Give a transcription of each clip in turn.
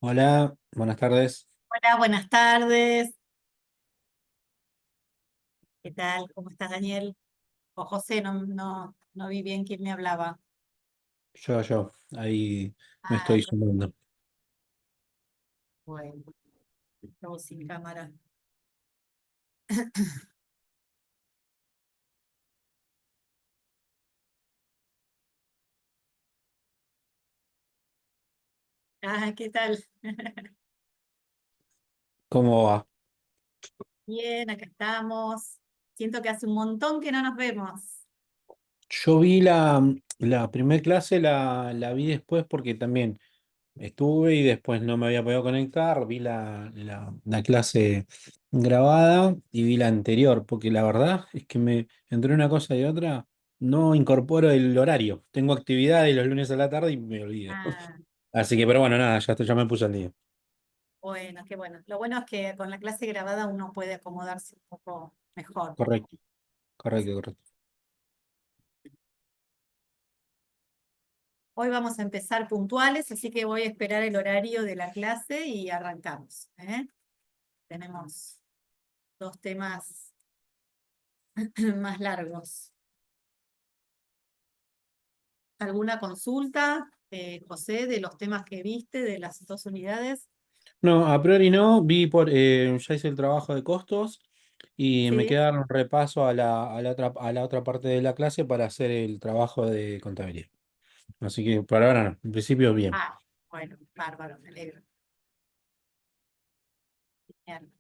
Hola, buenas tardes. Hola, buenas tardes. ¿Qué tal? ¿Cómo estás, Daniel? O José, no vi bien quién me hablaba. Ahí me Ah, estoy sumando. bueno, estamos sin cámara. Ah, ¿qué tal? ¿Cómo va? Bien, acá estamos. Siento que hace un montón que no nos vemos. Yo vi la primer clase, la vi después porque también estuve y después no me había podido conectar. Vi la clase grabada y vi la anterior, porque la verdad es que entre una cosa y otra no incorporo el horario. Tengo actividades los lunes a la tarde y me olvido. Ah, Así que, pero bueno, nada, ya me puse al día. bueno, qué bueno. Lo bueno es que con la clase grabada uno puede acomodarse un poco mejor. Correcto, correcto, correcto. Hoy vamos a empezar puntuales, así que voy a esperar el horario de la clase y arrancamos, ¿eh? Tenemos dos temas más largos. ¿Alguna consulta, José, de los temas que viste, de las dos unidades? No, a priori no, ya hice el trabajo de costos y me Sí. queda un repaso a la otra parte de la clase para hacer el trabajo de contabilidad. Así que por ahora no, en principio bien. Ah, bueno, bárbaro, me alegro. Genial.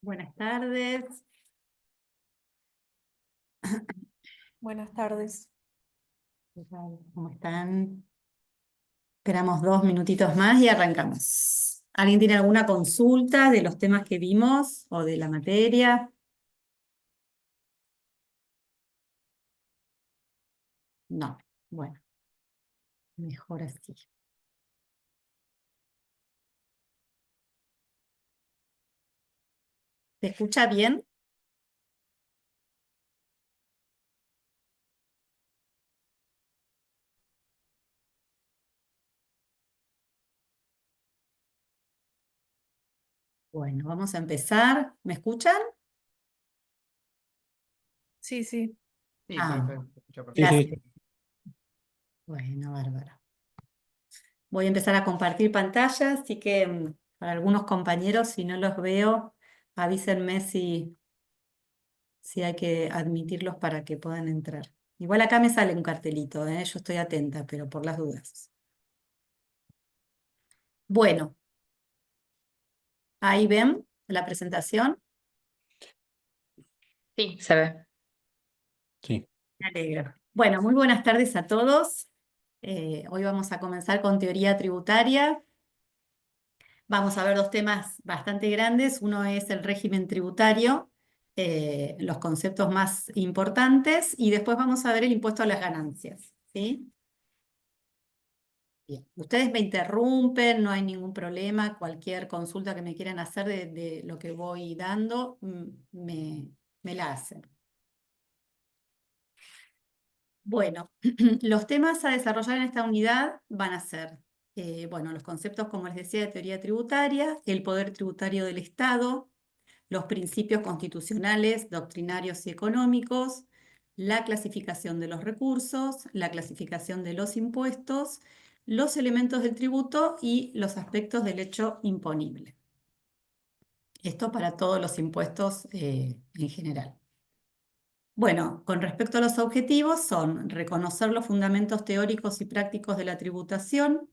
Buenas tardes. Buenas tardes. ¿Qué tal? ¿Cómo están? Esperamos 2 minutitos más y arrancamos. ¿Alguien tiene alguna consulta de los temas que vimos o de la materia? No. Bueno, mejor así. ¿Se escucha bien? Bueno, vamos a empezar. ¿Me escuchan? Sí, sí. Sí, Ah, profe, se escucha Sí, perfecto. gracias. sí. Bueno, bárbaro. Voy a empezar a compartir pantalla, así que para algunos compañeros, si no los veo, avísenme si hay que admitirlos para que puedan entrar. Igual acá me sale un cartelito, ¿eh? Yo estoy atenta, pero por las dudas. Bueno, ahí ven la presentación. Sí, se ve. Sí. Me alegro. Bueno, muy buenas tardes a todos. Hoy vamos a comenzar con teoría tributaria. Vamos a ver dos temas bastante grandes. Uno es el régimen tributario, los conceptos más importantes, y después vamos a ver el impuesto a las ganancias, ¿sí? Bien. Ustedes me interrumpen, no hay ningún problema. Cualquier consulta que me quieran hacer de lo que voy dando, me la hacen. Bueno, los temas a desarrollar en esta unidad van a ser, bueno, los conceptos, como les decía, de teoría tributaria, el poder tributario del Estado, los principios constitucionales, doctrinarios y económicos, la clasificación de los recursos, la clasificación de los impuestos, los elementos del tributo y los aspectos del hecho imponible. Esto para todos los impuestos en general. Bueno, con respecto a los objetivos son reconocer los fundamentos teóricos y prácticos de la tributación,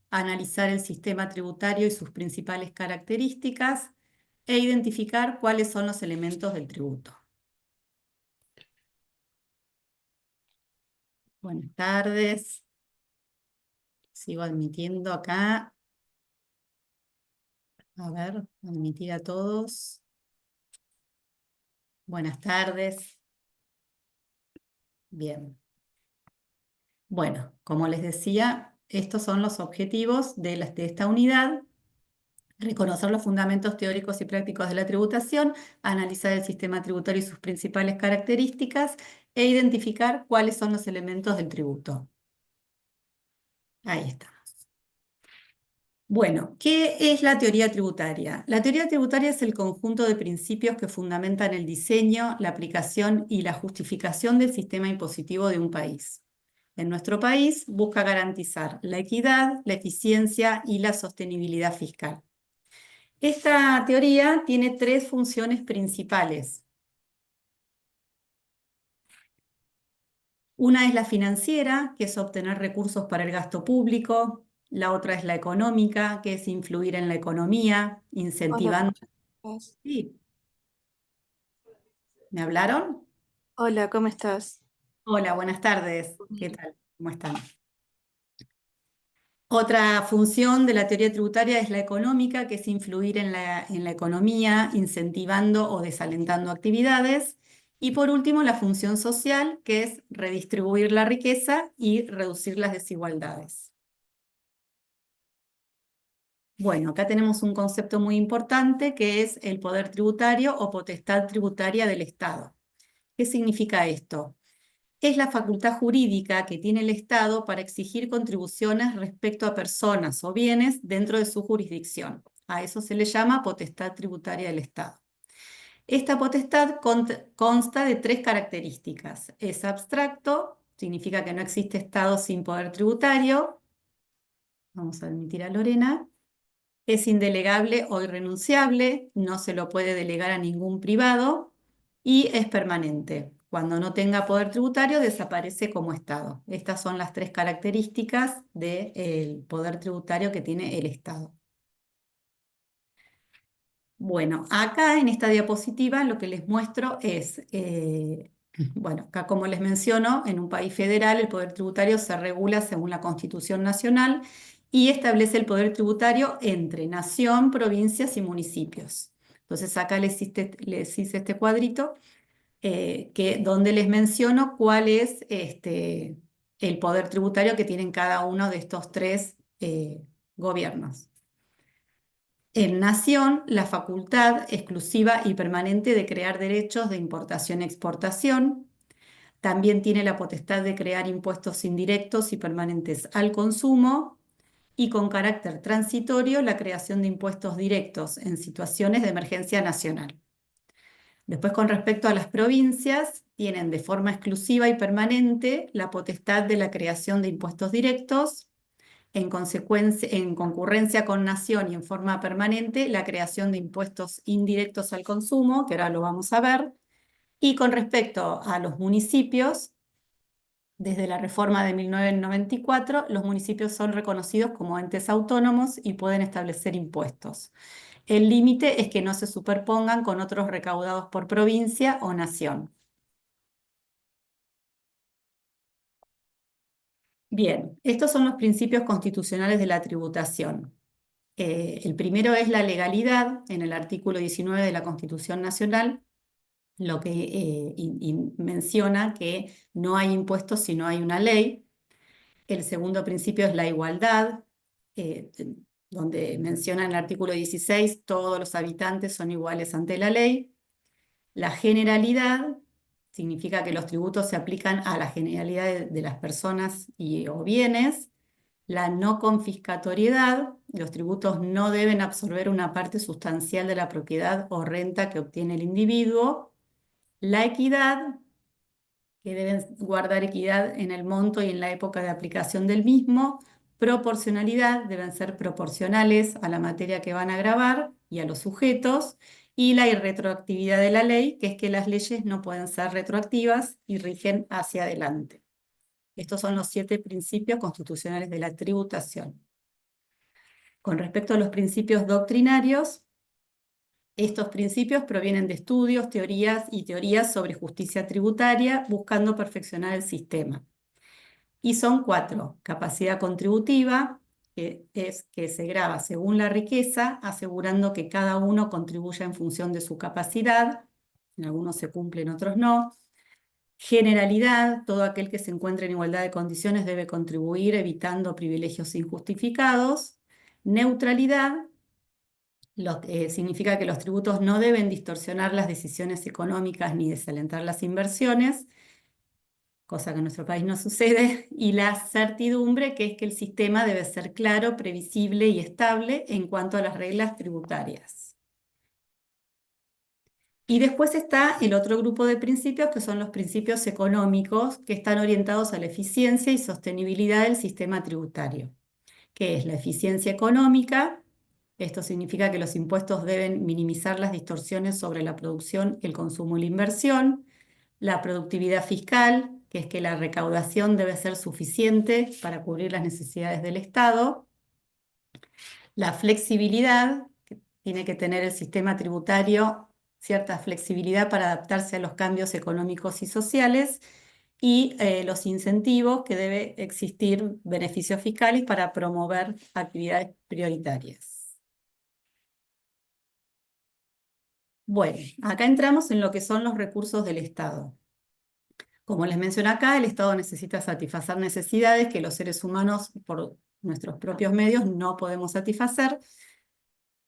analizar el sistema tributario y sus principales características e identificar cuáles son los elementos del tributo. Buenas tardes. Sigo admitiendo acá. A ver, admitir a todos. Buenas tardes. Bien. Bueno, como les decía, estos son los objetivos de esta unidad. Reconocer los fundamentos teóricos y prácticos de la tributación, analizar el sistema tributario y sus principales características e identificar cuáles son los elementos del tributo. Ahí estamos. Bueno, ¿qué es la teoría tributaria? La teoría tributaria es el conjunto de principios que fundamentan el diseño, la aplicación y la justificación del sistema impositivo de un país. En nuestro país busca garantizar la equidad, la eficiencia y la sostenibilidad fiscal. Esta teoría tiene tres funciones principales. Una es la financiera, que es obtener recursos para el gasto público. La otra es la económica, que es influir en la economía, Hola, incentivando. ¿cómo estás? Sí, ¿me hablaron? Hola, ¿cómo estás? Hola, buenas tardes. ¿Qué tal? ¿Cómo están? Otra función de la teoría tributaria es la económica, que es influir en la economía, incentivando o desalentando actividades. Y por último, la función social, que es redistribuir la riqueza y reducir las desigualdades. Bueno, acá tenemos un concepto muy importante que es el poder tributario o potestad tributaria del Estado. ¿Qué significa esto? Es la facultad jurídica que tiene el Estado para exigir contribuciones respecto a personas o bienes dentro de su jurisdicción. A eso se le llama potestad tributaria del Estado. Esta potestad consta de tres características. Es abstracto, significa que no existe Estado sin poder tributario. Vamos a admitir a Lorena. Es indelegable o irrenunciable, no se lo puede delegar a ningún privado y es permanente. Cuando no tenga poder tributario, desaparece como Estado. Estas son las tres características del poder tributario que tiene el Estado. Bueno, acá en esta diapositiva lo que les muestro es, bueno, acá como les menciono, en un país federal el poder tributario se regula según la Constitución Nacional y establece el poder tributario entre nación, provincias y municipios. Entonces acá les hice este cuadrito donde les menciono cuál es el poder tributario que tienen cada uno de estos tres gobiernos. En nación, la facultad exclusiva y permanente de crear derechos de importación y exportación. También tiene la potestad de crear impuestos indirectos y permanentes al consumo y con carácter transitorio la creación de impuestos directos en situaciones de emergencia nacional. Después, con respecto a las provincias, tienen de forma exclusiva y permanente la potestad de la creación de impuestos directos, en concurrencia con nación y en forma permanente, la creación de impuestos indirectos al consumo, que ahora lo vamos a ver, y con respecto a los municipios, desde la reforma de 1994, los municipios son reconocidos como entes autónomos y pueden establecer impuestos. El límite es que no se superpongan con otros recaudados por provincia o nación. Bien, estos son los principios constitucionales de la tributación. El primero es la legalidad, en el artículo 19 de la Constitución Nacional, lo que menciona que no hay impuestos si no hay una ley. El segundo principio es la igualdad, eh, donde menciona en el artículo 16, todos los habitantes son iguales ante la ley. La generalidad significa que los tributos se aplican a la generalidad de las personas o bienes. La no confiscatoriedad, los tributos no deben absorber una parte sustancial de la propiedad o renta que obtiene el individuo. La equidad, que deben guardar equidad en el monto y en la época de aplicación del mismo. Proporcionalidad, deben ser proporcionales a la materia que van a gravar y a los sujetos. Y la irretroactividad de la ley, que es que las leyes no pueden ser retroactivas y rigen hacia adelante. Estos son los 7 principios constitucionales de la tributación. Con respecto a los principios doctrinarios, estos principios provienen de estudios, teorías sobre justicia tributaria, buscando perfeccionar el sistema. Y son 4. Capacidad contributiva, que es que se grava según la riqueza, asegurando que cada uno contribuya en función de su capacidad. En algunos se cumple, en otros no. Generalidad, todo aquel que se encuentre en igualdad de condiciones debe contribuir evitando privilegios injustificados. Neutralidad, significa que los tributos no deben distorsionar las decisiones económicas ni desalentar las inversiones, cosa que en nuestro país no sucede. Y la certidumbre, que es que el sistema debe ser claro, previsible y estable en cuanto a las reglas tributarias. Y después está el otro grupo de principios, que son los principios económicos, que están orientados a la eficiencia y sostenibilidad del sistema tributario, que es la eficiencia económica. Esto significa que los impuestos deben minimizar las distorsiones sobre la producción, el consumo y la inversión. La productividad fiscal, que es que la recaudación debe ser suficiente para cubrir las necesidades del Estado. La flexibilidad, que tiene que tener el sistema tributario cierta flexibilidad para adaptarse a los cambios económicos y sociales, y los incentivos, que debe existir beneficios fiscales para promover actividades prioritarias. Bueno, acá entramos en lo que son los recursos del Estado. Como les mencioné acá, el Estado necesita satisfacer necesidades que los seres humanos por nuestros propios medios no podemos satisfacer,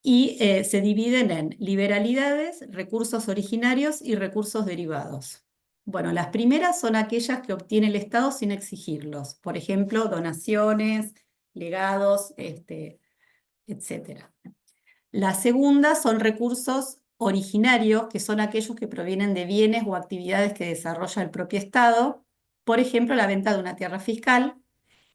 y se dividen en liberalidades, recursos originarios y recursos derivados. Bueno, las primeras son aquellas que obtiene el Estado sin exigirlos, por ejemplo, donaciones, legados, etc. Las segundas son recursos originarios, que son aquellos que provienen de bienes o actividades que desarrolla el propio Estado, por ejemplo, la venta de una tierra fiscal.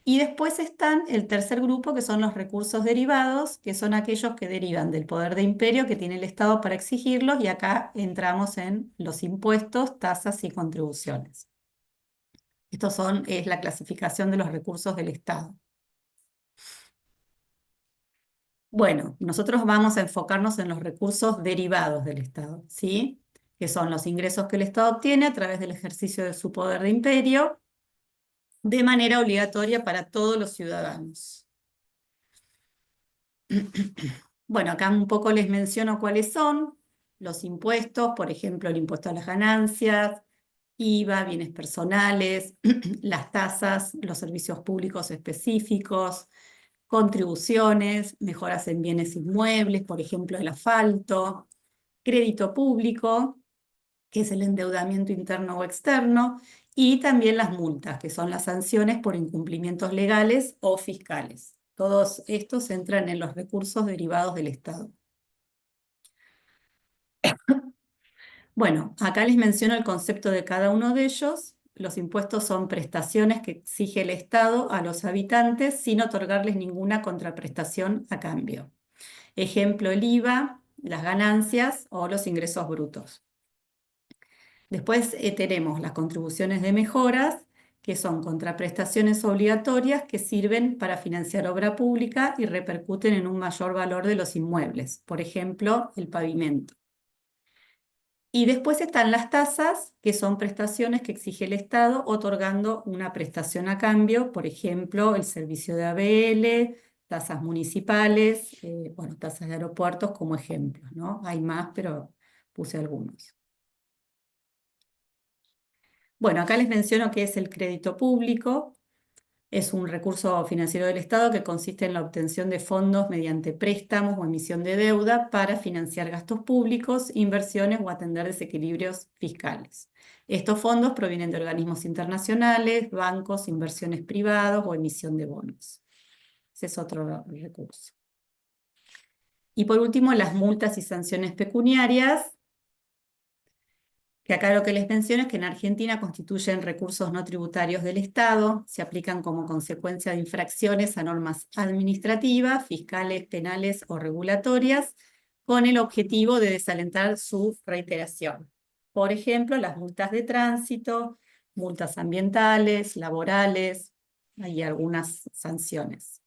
Y después están el tercer grupo, que son los recursos derivados, que son aquellos que derivan del poder de imperio que tiene el Estado para exigirlos, y acá entramos en los impuestos, tasas y contribuciones. Es la clasificación de los recursos del Estado. Bueno, nosotros vamos a enfocarnos en los recursos derivados del Estado, ¿sí? Que son los ingresos que el Estado obtiene a través del ejercicio de su poder de imperio de manera obligatoria para todos los ciudadanos. Bueno, acá un poco les menciono cuáles son los impuestos, por ejemplo, el impuesto a las ganancias, IVA, bienes personales, las tasas, los servicios públicos específicos, contribuciones, mejoras en bienes inmuebles, por ejemplo, el asfalto, crédito público, que es el endeudamiento interno o externo, y también las multas, que son las sanciones por incumplimientos legales o fiscales. Todos estos entran en los recursos derivados del Estado. Bueno, acá les menciono el concepto de cada uno de ellos. Los impuestos son prestaciones que exige el Estado a los habitantes sin otorgarles ninguna contraprestación a cambio. Ejemplo, el IVA, las ganancias o los ingresos brutos. Después tenemos las contribuciones de mejoras, que son contraprestaciones obligatorias que sirven para financiar obra pública y repercuten en un mayor valor de los inmuebles, por ejemplo, el pavimento. Y después están las tasas, que son prestaciones que exige el Estado otorgando una prestación a cambio, por ejemplo, el servicio de ABL, tasas municipales, bueno, tasas de aeropuertos como ejemplos, ¿no? Hay más, pero puse algunos. Bueno, acá les menciono qué es el crédito público. Es un recurso financiero del Estado que consiste en la obtención de fondos mediante préstamos o emisión de deuda para financiar gastos públicos, inversiones o atender desequilibrios fiscales. Estos fondos provienen de organismos internacionales, bancos, inversiones privados o emisión de bonos. Ese es otro recurso. Y por último, las multas y sanciones pecuniarias, que acá lo que les menciono es que en Argentina constituyen recursos no tributarios del Estado, se aplican como consecuencia de infracciones a normas administrativas, fiscales, penales o regulatorias, con el objetivo de desalentar su reiteración. Por ejemplo, las multas de tránsito, multas ambientales, laborales, hay algunas sanciones.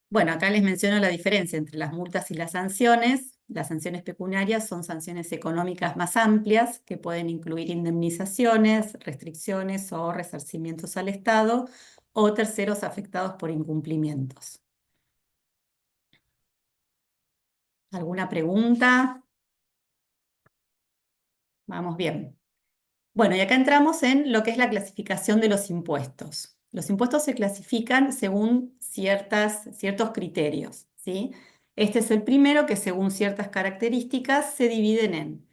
Bueno, acá les menciono la diferencia entre las multas y las sanciones. Las sanciones pecuniarias son sanciones económicas más amplias que pueden incluir indemnizaciones, restricciones o resarcimientos al Estado o terceros afectados por incumplimientos. ¿Alguna pregunta? Vamos bien. Bueno, y acá entramos en lo que es la clasificación de los impuestos. Los impuestos se clasifican según ciertos criterios, ¿sí? Este es el primero que según ciertas características se dividen en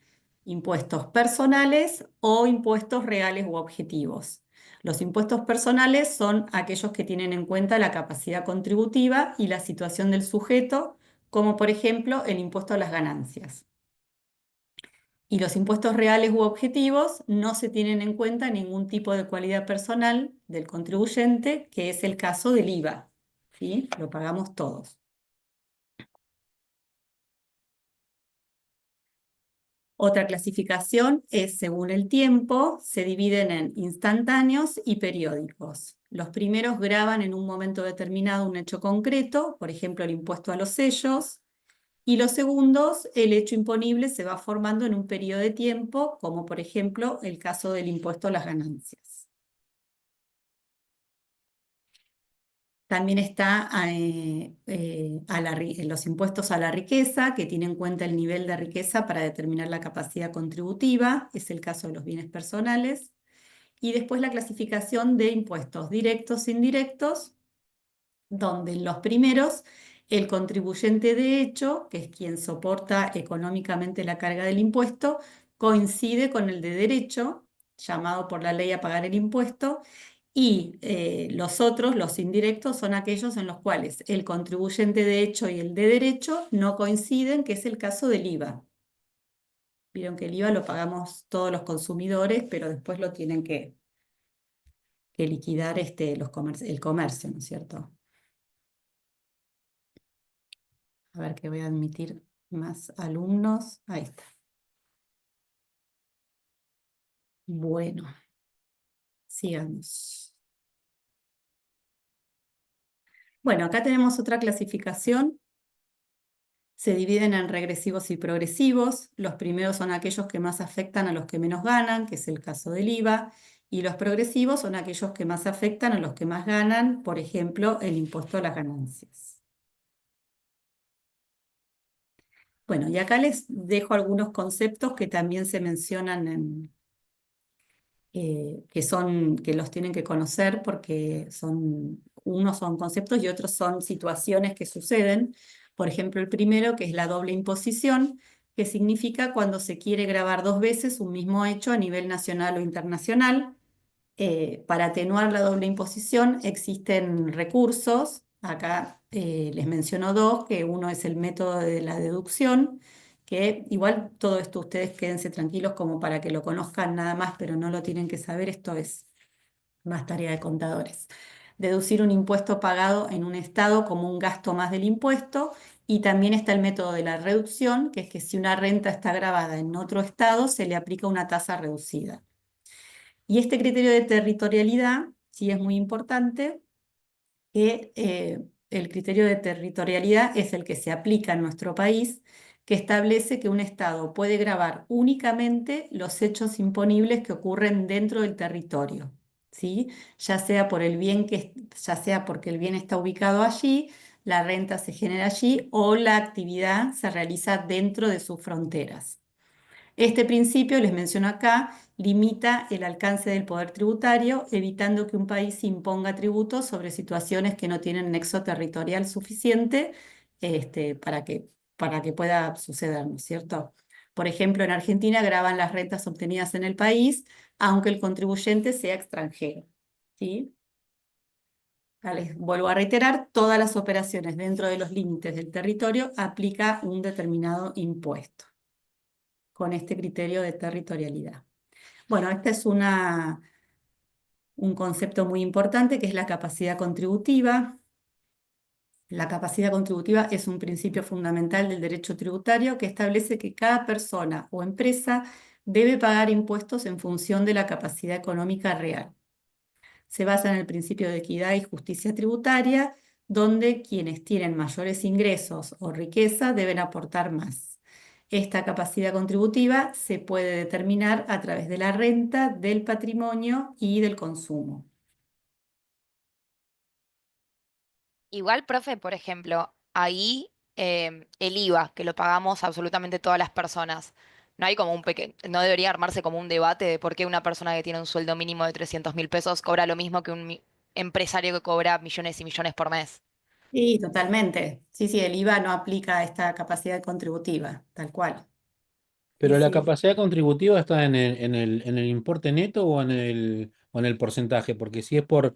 impuestos personales o impuestos reales u objetivos. Los impuestos personales son aquellos que tienen en cuenta la capacidad contributiva y la situación del sujeto, como por ejemplo el impuesto a las ganancias. Y los impuestos reales u objetivos no se tienen en cuenta ningún tipo de cualidad personal del contribuyente, que es el caso del IVA, ¿sí? Lo pagamos todos. Otra clasificación es según el tiempo, se dividen en instantáneos y periódicos. Los primeros graban en un momento determinado un hecho concreto, por ejemplo el impuesto a los sellos, y los segundos, el hecho imponible se va formando en un periodo de tiempo, como por ejemplo el caso del impuesto a las ganancias. También está los impuestos a la riqueza, que tienen en cuenta el nivel de riqueza para determinar la capacidad contributiva, es el caso de los bienes personales. Y después la clasificación de impuestos directos e indirectos, donde en los primeros el contribuyente de hecho, que es quien soporta económicamente la carga del impuesto, coincide con el de derecho, llamado por la ley a pagar el impuesto, y los otros, los indirectos, son aquellos en los cuales el contribuyente de hecho y el de derecho no coinciden, que es el caso del IVA. Vieron que el IVA lo pagamos todos los consumidores, pero después lo tienen que liquidar el comercio, ¿no es cierto? A ver que voy a admitir más alumnos. Ahí está. Bueno, sigamos. Bueno, acá tenemos otra clasificación. Se dividen en regresivos y progresivos. Los primeros son aquellos que más afectan a los que menos ganan, que es el caso del IVA, y los progresivos son aquellos que más afectan a los que más ganan, por ejemplo, el impuesto a las ganancias. Bueno, y acá les dejo algunos conceptos que también se mencionan que los tienen que conocer porque unos son conceptos y otros son situaciones que suceden. Por ejemplo, el primero, que es la doble imposición, que significa cuando se quiere grabar dos veces un mismo hecho a nivel nacional o internacional. Para atenuar la doble imposición existen recursos. Acá les menciono dos, que uno es el método de la deducción, que igual todo esto ustedes quédense tranquilos como para que lo conozcan nada más, pero no lo tienen que saber, esto es más tarea de contadores. Deducir un impuesto pagado en un estado como un gasto más del impuesto, y también está el método de la reducción, que es que si una renta está grabada en otro estado, se le aplica una tasa reducida. Y este criterio de territorialidad sí es muy importante, que el criterio de territorialidad es el que se aplica en nuestro país, que establece que un Estado puede gravar únicamente los hechos imponibles que ocurren dentro del territorio, ¿sí? Ya sea ya sea porque el bien está ubicado allí, la renta se genera allí o la actividad se realiza dentro de sus fronteras. Este principio, les menciono acá, limita el alcance del poder tributario, evitando que un país imponga tributos sobre situaciones que no tienen nexo territorial suficiente para que pueda suceder, ¿no es cierto? Por ejemplo, en Argentina graban las rentas obtenidas en el país, aunque el contribuyente sea extranjero, ¿sí? Les vuelvo a reiterar, todas las operaciones dentro de los límites del territorio aplica un determinado impuesto con este criterio de territorialidad. Bueno, este es un concepto muy importante que es la capacidad contributiva. La capacidad contributiva es un principio fundamental del derecho tributario que establece que cada persona o empresa debe pagar impuestos en función de la capacidad económica real. Se basa en el principio de equidad y justicia tributaria, donde quienes tienen mayores ingresos o riqueza deben aportar más. Esta capacidad contributiva se puede determinar a través de la renta, del patrimonio y del consumo. Igual, profe, por ejemplo, ahí el IVA, que lo pagamos absolutamente todas las personas, no hay como no debería armarse como un debate de por qué una persona que tiene un sueldo mínimo de 300.000 pesos cobra lo mismo que un empresario que cobra millones y millones por mes. Sí, totalmente. Sí, sí, el IVA no aplica esta capacidad contributiva, tal cual. Sí, Pero la sí. capacidad contributiva está en el importe neto o en el porcentaje, porque si es por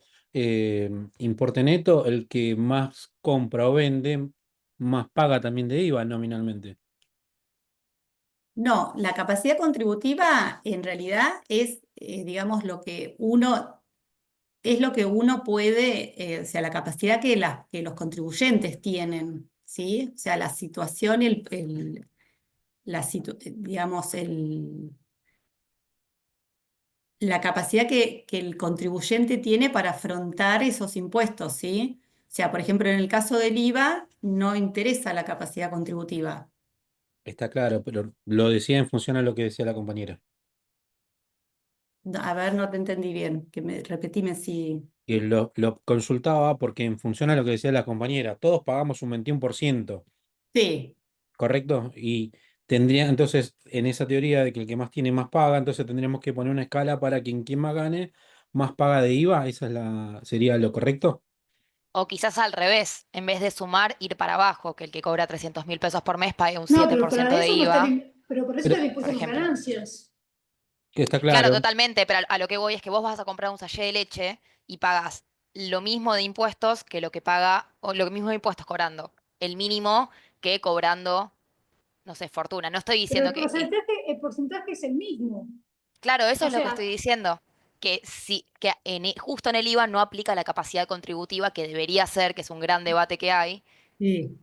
importe neto, el que más compra o vende, más paga también de IVA nominalmente. No, la capacidad contributiva en realidad es, digamos, es lo que uno puede, o sea, la capacidad que los contribuyentes tienen, ¿sí? O sea, la situación, digamos, la capacidad que el contribuyente tiene para afrontar esos impuestos, ¿sí? O sea, por ejemplo, en el caso del IVA, no interesa la capacidad contributiva. Está claro, pero lo decía en función a lo que decía la compañera. No, a ver, no te entendí bien, repetime si... Y lo consultaba porque en función a lo que decía la compañera, todos pagamos un 21%, Sí. ¿correcto? Y tendría, entonces, en esa teoría de que el que más tiene más paga, entonces tendríamos que poner una escala para quien más gane, más paga de IVA, esa es sería lo correcto. O quizás al revés, en vez de sumar, ir para abajo, que el que cobra 300.000 pesos por mes pague un No, siete pero por para ciento de eso no está IVA, pero para eso Pero está el por impuesto a las ejemplo. ganancias. que está Claro, claro, totalmente, pero a lo que voy es que vos vas a comprar un sachet de leche y pagas lo mismo de impuestos que lo que paga, o lo mismo de impuestos cobrando, el mínimo que cobrando, no sé, fortuna. No estoy Pero diciendo que, el porcentaje es el mismo. claro, eso O es lo que sea, estoy diciendo, que sí, que justo en el IVA no aplica la capacidad contributiva que debería ser, que es un gran debate que hay. Sí.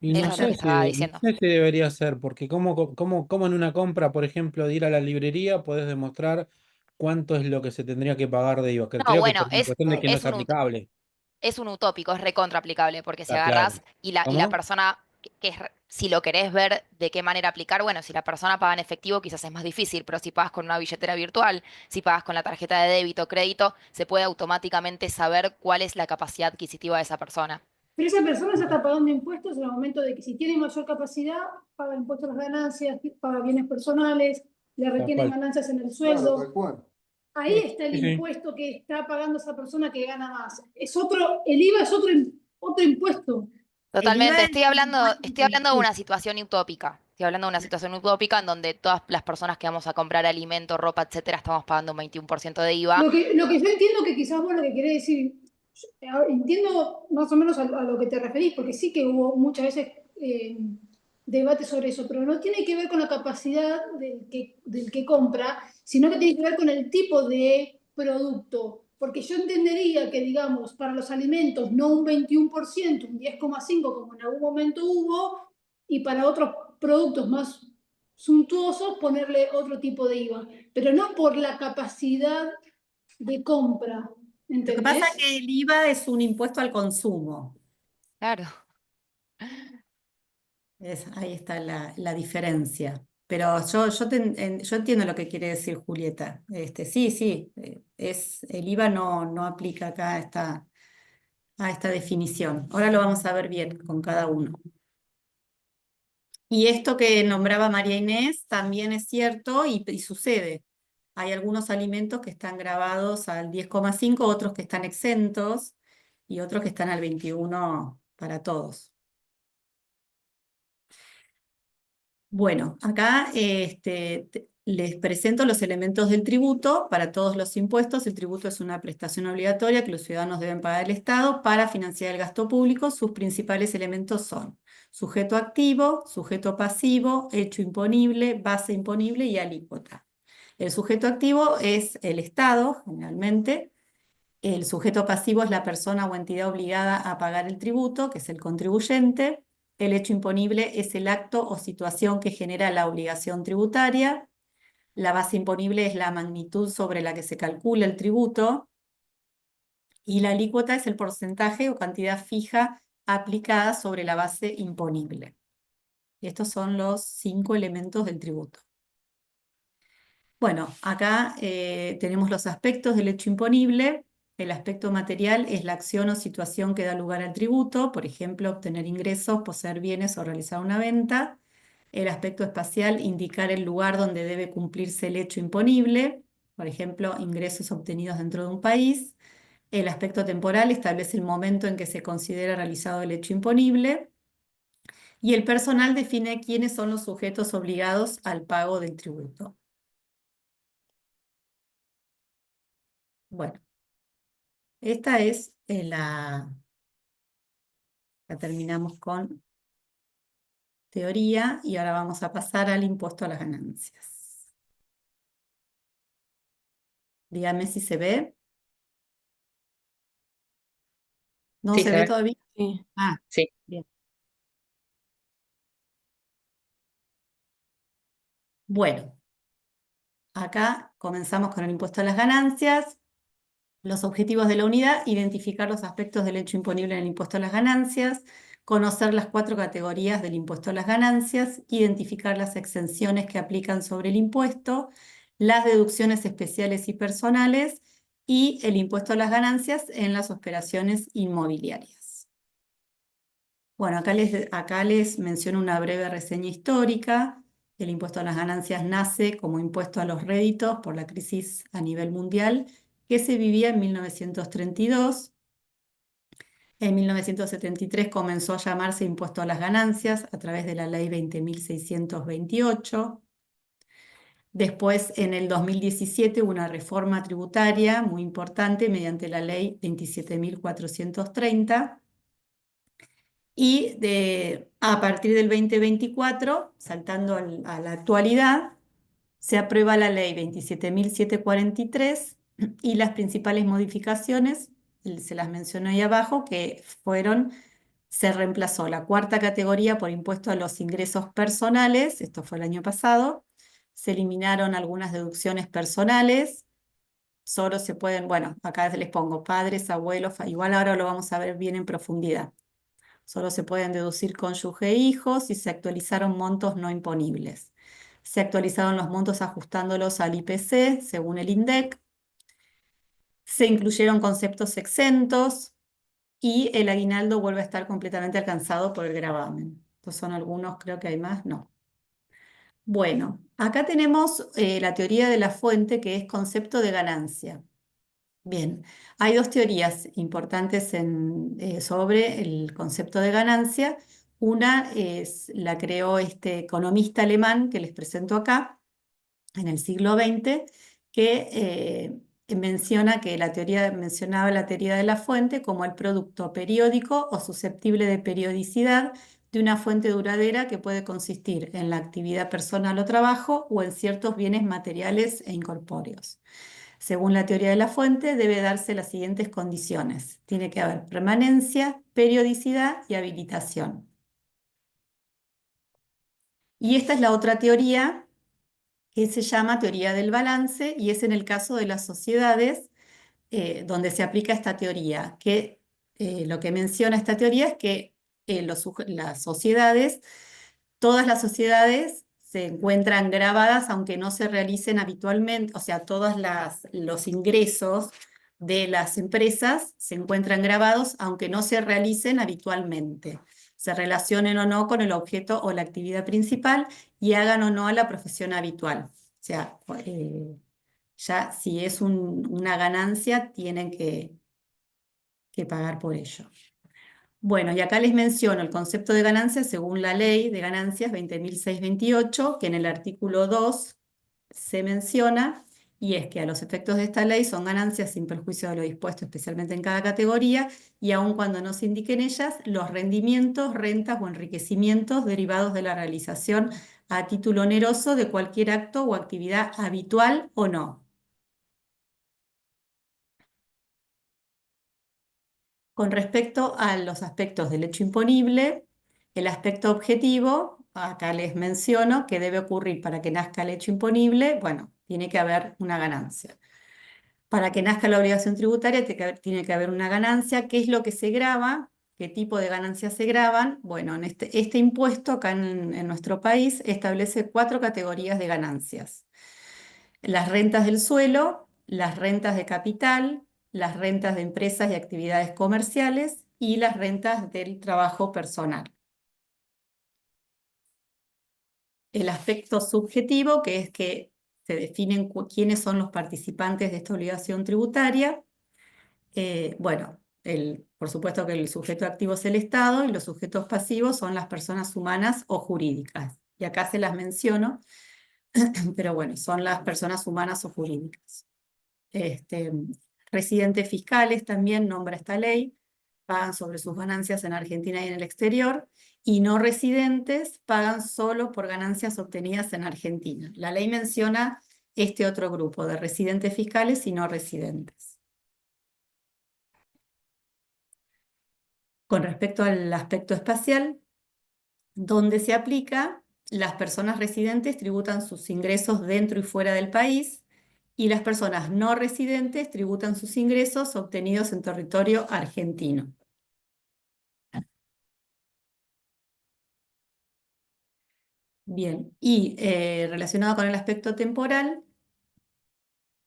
y Eso es lo que estaba no diciendo. sé si debería ser, porque como en una compra, por ejemplo, de ir a la librería, podés demostrar cuánto es lo que se tendría que pagar de IVA, que No, creo que bueno, por una cuestión de que no es es un aplicable. es un utópico, es recontra aplicable, porque si Está claro. agarrás y la ¿Cómo? persona, si lo querés ver de qué manera aplicar, bueno, si la persona paga en efectivo quizás es más difícil, pero si pagas con una billetera virtual, si pagas con la tarjeta de débito o crédito, se puede automáticamente saber cuál es la capacidad adquisitiva de esa persona. Pero esa persona ya está pagando impuestos en el momento de que si tiene mayor capacidad, paga impuestos a las ganancias, paga bienes personales, le Tal retienen cual. ganancias en el Claro, sueldo. tal cual. Ahí está el Sí, sí. impuesto que está pagando esa persona que gana más. Es otro, el IVA es otro impuesto. El Totalmente, IVA es estoy un hablando, impuesto estoy hablando de impositivo. una situación utópica. Estoy hablando de una situación utópica en donde todas las personas que vamos a comprar alimento, ropa, etcétera, estamos pagando un 21% de IVA. Lo que yo entiendo que quizás vos lo que querés decir, entiendo más o menos a lo que te referís, porque sí que hubo muchas veces debate sobre eso, pero no tiene que ver con la capacidad del que compra, sino que tiene que ver con el tipo de producto. Porque yo entendería que, digamos, para los alimentos no un 21%, un 10,5% como en algún momento hubo, y para otros productos más suntuosos ponerle otro tipo de IVA, pero no por la capacidad de compra, Lo que pasa ¿entendés? es que el IVA es un impuesto al consumo. Claro. Ahí está la diferencia. Pero yo entiendo lo que quiere decir Julieta. Sí, sí, el IVA no aplica acá a esta definición. Ahora lo vamos a ver bien con cada uno. Y esto que nombraba María Inés también es cierto y sucede. Hay algunos alimentos que están grabados al 10,5, otros que están exentos y otros que están al 21 para todos. Bueno, acá les presento los elementos del tributo para todos los impuestos. El tributo es una prestación obligatoria que los ciudadanos deben pagar al Estado para financiar el gasto público. Sus principales elementos son sujeto activo, sujeto pasivo, hecho imponible, base imponible y alícuota. El sujeto activo es el Estado, generalmente. El sujeto pasivo es la persona o entidad obligada a pagar el tributo, que es el contribuyente. El hecho imponible es el acto o situación que genera la obligación tributaria. La base imponible es la magnitud sobre la que se calcula el tributo. Y la alícuota es el porcentaje o cantidad fija aplicada sobre la base imponible. Estos son los 5 elementos del tributo. Bueno, acá tenemos los aspectos del hecho imponible. El aspecto material es la acción o situación que da lugar al tributo, por ejemplo, obtener ingresos, poseer bienes o realizar una venta. El aspecto espacial, indicar el lugar donde debe cumplirse el hecho imponible, por ejemplo, ingresos obtenidos dentro de un país. El aspecto temporal establece el momento en que se considera realizado el hecho imponible. Y el personal define quiénes son los sujetos obligados al pago del tributo. Bueno. Esta es la terminamos con teoría y ahora vamos a pasar al impuesto a las ganancias. Dígame si se ve. ¿No Sí, se se ve ve. todavía? Sí. Ah, Sí. bien. Bueno, acá comenzamos con el impuesto a las ganancias. Los objetivos de la unidad: identificar los aspectos del hecho imponible en el impuesto a las ganancias, conocer las 4 categorías del impuesto a las ganancias, identificar las exenciones que aplican sobre el impuesto, las deducciones especiales y personales y el impuesto a las ganancias en las operaciones inmobiliarias. Bueno, acá les menciono una breve reseña histórica. El impuesto a las ganancias nace como impuesto a los réditos por la crisis a nivel mundial que se vivía en 1932. En 1973 comenzó a llamarse impuesto a las ganancias a través de la ley 20.628. Después, en el 2017, hubo una reforma tributaria muy importante mediante la ley 27.430. Y a partir del 2024, saltando a la actualidad, se aprueba la ley 27.743 y las principales modificaciones, se las menciono ahí abajo, que se reemplazó la 4ª categoría por impuesto a los ingresos personales, esto fue el año pasado, se eliminaron algunas deducciones personales, solo se pueden, bueno, acá les pongo padres, abuelos, igual ahora lo vamos a ver bien en profundidad. Solo se pueden deducir cónyuge e hijos y se actualizaron montos no imponibles. Se actualizaron los montos ajustándolos al IPC según el INDEC. Se incluyeron conceptos exentos y el aguinaldo vuelve a estar completamente alcanzado por el gravamen. Estos son algunos, creo que hay más, no. Bueno, acá tenemos la teoría de la fuente, que es concepto de ganancia. Bien, hay dos teorías importantes sobre el concepto de ganancia. Una la creó este economista alemán que les presento acá en el siglo XX, que mencionaba la teoría de la fuente como el producto periódico o susceptible de periodicidad de una fuente duradera que puede consistir en la actividad personal o trabajo o en ciertos bienes materiales e incorpóreos. Según la teoría de la fuente, debe darse las siguientes condiciones. Tiene que haber permanencia, periodicidad y habilitación. Y esta es la otra teoría que se llama teoría del balance y es en el caso de las sociedades donde se aplica esta teoría, que lo que menciona esta teoría es que las sociedades, todas las sociedades se encuentran grabadas aunque no se realicen habitualmente, o sea, los ingresos de las empresas se encuentran grabados aunque no se realicen habitualmente, se relacionen o no con el objeto o la actividad principal y hagan o no a la profesión habitual. O sea, ya si es una ganancia, tienen que pagar por ello. Bueno, y acá les menciono el concepto de ganancia según la ley de ganancias 20.628, que en el artículo 2 se menciona, y es que a los efectos de esta ley son ganancias sin perjuicio de lo dispuesto especialmente en cada categoría, y aun cuando no se indiquen ellas, los rendimientos, rentas o enriquecimientos derivados de la realización a título oneroso de cualquier acto o actividad habitual o no. Con respecto a los aspectos del hecho imponible, el aspecto objetivo, acá les menciono que debe ocurrir para que nazca el hecho imponible, bueno, tiene que haber una ganancia. Para que nazca la obligación tributaria tiene que haber una ganancia. ¿Qué es lo que se grava? ¿Qué tipo de ganancias se graban? Bueno, en este impuesto acá en nuestro país establece 4 categorías de ganancias. Las rentas del suelo, las rentas de capital, las rentas de empresas y actividades comerciales y las rentas del trabajo personal. El aspecto subjetivo, que es que se definen quiénes son los participantes de esta obligación tributaria. Bueno, por supuesto que el sujeto activo es el Estado y los sujetos pasivos son las personas humanas o jurídicas. Y acá se las menciono, pero bueno, son las personas humanas o jurídicas. Residentes fiscales también nombra esta ley, pagan sobre sus ganancias en Argentina y en el exterior, y no residentes pagan solo por ganancias obtenidas en Argentina. La ley menciona este otro grupo de residentes fiscales y no residentes. Con respecto al aspecto espacial, donde se aplica, las personas residentes tributan sus ingresos dentro y fuera del país, y las personas no residentes tributan sus ingresos obtenidos en territorio argentino. Bien, y relacionado con el aspecto temporal,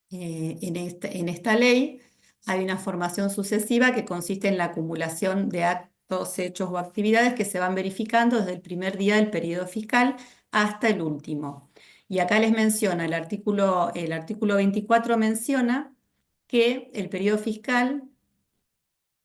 en esta ley hay una formación sucesiva que consiste en la acumulación de actos, hechos o actividades que se van verificando desde el primer día del periodo fiscal hasta el último. Y acá les menciona, el artículo 24 menciona que el periodo fiscal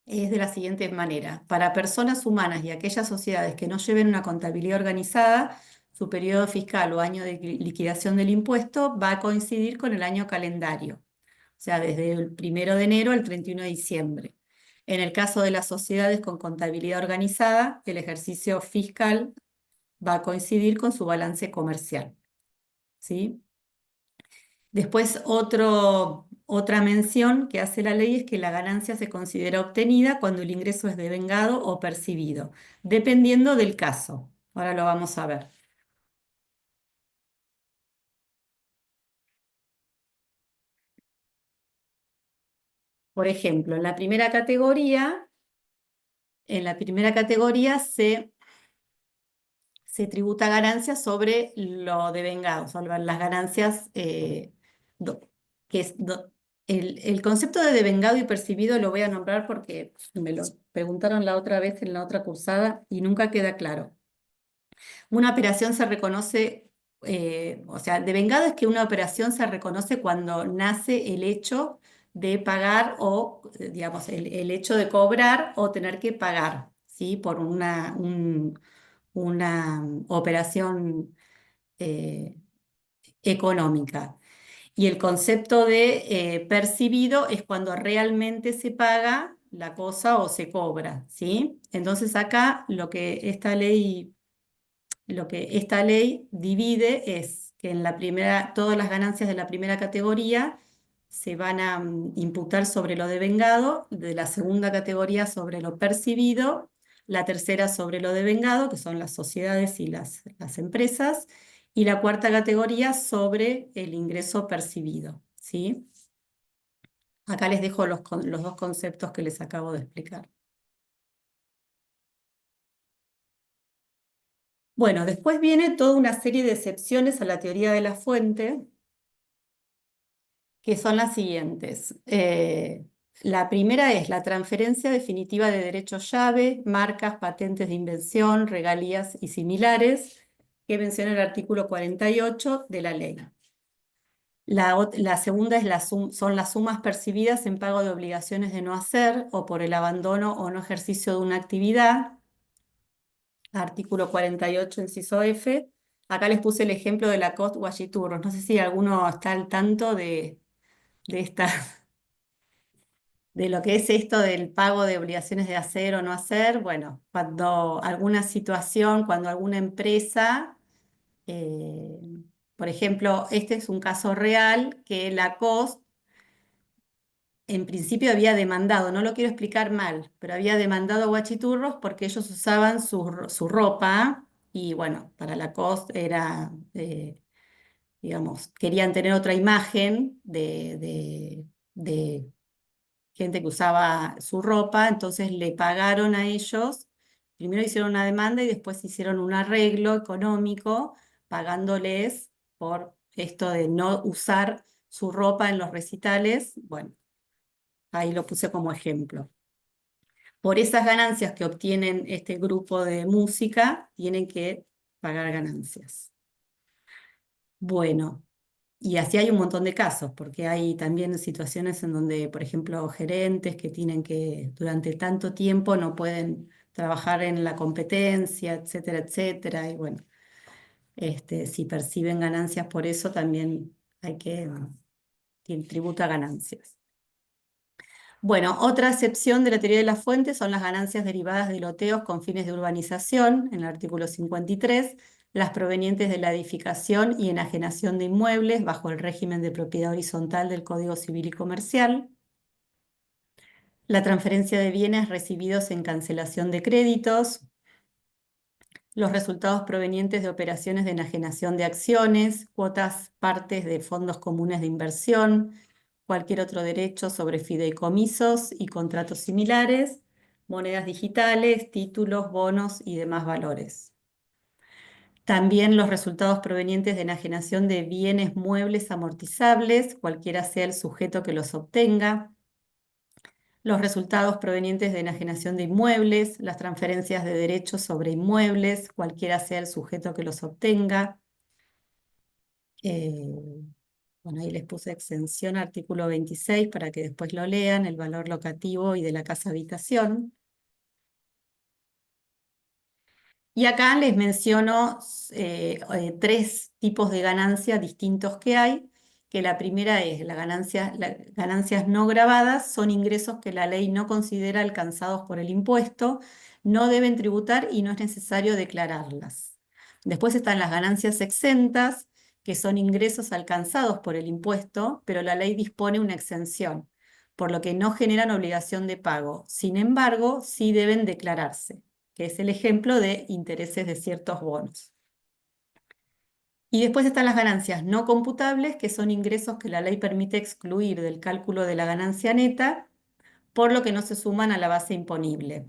es de la siguiente manera. Para personas humanas y aquellas sociedades que no lleven una contabilidad organizada, su periodo fiscal o año de liquidación del impuesto va a coincidir con el año calendario, o sea, desde el 1 de enero al 31 de diciembre. En el caso de las sociedades con contabilidad organizada, el ejercicio fiscal va a coincidir con su balance comercial. ¿Sí? Después, otra mención que hace la ley es que la ganancia se considera obtenida cuando el ingreso es devengado o percibido, dependiendo del caso. Ahora lo vamos a ver. Por ejemplo, en la primera categoría se tributa ganancias sobre lo devengado, sobre las ganancias, do- que es el concepto de devengado y percibido lo voy a nombrar porque me lo preguntaron la otra vez en la otra cursada y nunca queda claro. Una operación se reconoce, o sea, devengado es que una operación se reconoce cuando nace el hecho de pagar o, digamos, el hecho de cobrar o tener que pagar, ¿sí? Por una operación eh, económica. Y el concepto de percibido es cuando realmente se paga la cosa o se cobra, ¿sí? Entonces acá lo que esta ley divide es que en la primera, todas las ganancias de la primera categoría se van a imputar sobre lo devengado, de la segunda categoría sobre lo percibido, la tercera sobre lo devengado, que son las sociedades y las empresas, y la cuarta categoría sobre el ingreso percibido, ¿sí? Acá les dejo los dos conceptos que les acabo de explicar. Bueno, después viene toda una serie de excepciones a la teoría de la fuente, que son las siguientes. La primera es la transferencia definitiva de derechos llave, marcas, patentes de invención, regalías y similares, que menciona el artículo 48 de la ley. La segunda es son las sumas percibidas en pago de obligaciones de no hacer o por el abandono o no ejercicio de una actividad. Artículo 48, inciso F. Acá les puse el ejemplo de la cost guachiturros. No sé si alguno está al tanto de esta, de lo que es esto del pago de obligaciones de hacer o no hacer. Bueno, cuando alguna situación, cuando alguna empresa, eh, por ejemplo, este es un caso real que la cost en principio había demandado, no lo quiero explicar mal, pero había demandado a Guachiturros porque ellos usaban su ropa y bueno, para la COS era, digamos, querían tener otra imagen de gente que usaba su ropa, entonces le pagaron a ellos, primero hicieron una demanda y después hicieron un arreglo económico pagándoles por esto de no usar su ropa en los recitales. Bueno, ahí lo puse como ejemplo. Por esas ganancias que obtienen este grupo de música, tienen que pagar ganancias. Bueno, y así hay un montón de casos, porque hay también situaciones en donde, por ejemplo, gerentes que tienen que durante tanto tiempo no pueden trabajar en la competencia, etcétera, etcétera. Y bueno, si perciben ganancias por eso, también hay que tributar ganancias. Bueno, otra excepción de la teoría de las fuentes son las ganancias derivadas de loteos con fines de urbanización, en el artículo 53, las provenientes de la edificación y enajenación de inmuebles bajo el régimen de propiedad horizontal del Código Civil y Comercial, la transferencia de bienes recibidos en cancelación de créditos, los resultados provenientes de operaciones de enajenación de acciones, cuotas, partes de fondos comunes de inversión, cualquier otro derecho sobre fideicomisos y contratos similares, monedas digitales, títulos, bonos y demás valores. También los resultados provenientes de enajenación de bienes muebles amortizables, cualquiera sea el sujeto que los obtenga, los resultados provenientes de enajenación de inmuebles, las transferencias de derechos sobre inmuebles, cualquiera sea el sujeto que los obtenga. Bueno, ahí les puse exención artículo 26 para que después lo lean, el valor locativo y de la casa habitación. Y acá les menciono tres tipos de ganancias distintos que hay, que la primera es las ganancias no grabadas, son ingresos que la ley no considera alcanzados por el impuesto, no deben tributar y no es necesario declararlas. Después están las ganancias exentas, que son ingresos alcanzados por el impuesto, pero la ley dispone una exención, por lo que no generan obligación de pago. Sin embargo, sí deben declararse, que es el ejemplo de intereses de ciertos bonos. Y después están las ganancias no computables, que son ingresos que la ley permite excluir del cálculo de la ganancia neta por lo que no se suman a la base imponible.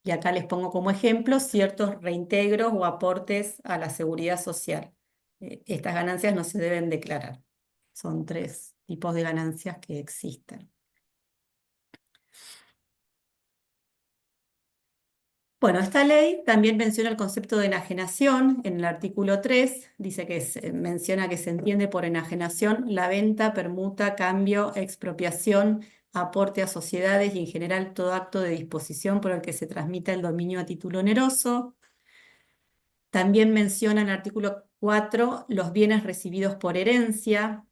Y acá les pongo como ejemplo ciertos reintegros o aportes a la seguridad social. Estas ganancias no se deben declarar. Son 3 tipos de ganancias que existen. Bueno, esta ley también menciona el concepto de enajenación. En el artículo 3 dice que menciona que se entiende por enajenación la venta, permuta, cambio, expropiación, aporte a sociedades y en general todo acto de disposición por el que se transmita el dominio a título oneroso. También menciona en el artículo 4 los bienes recibidos por herencia.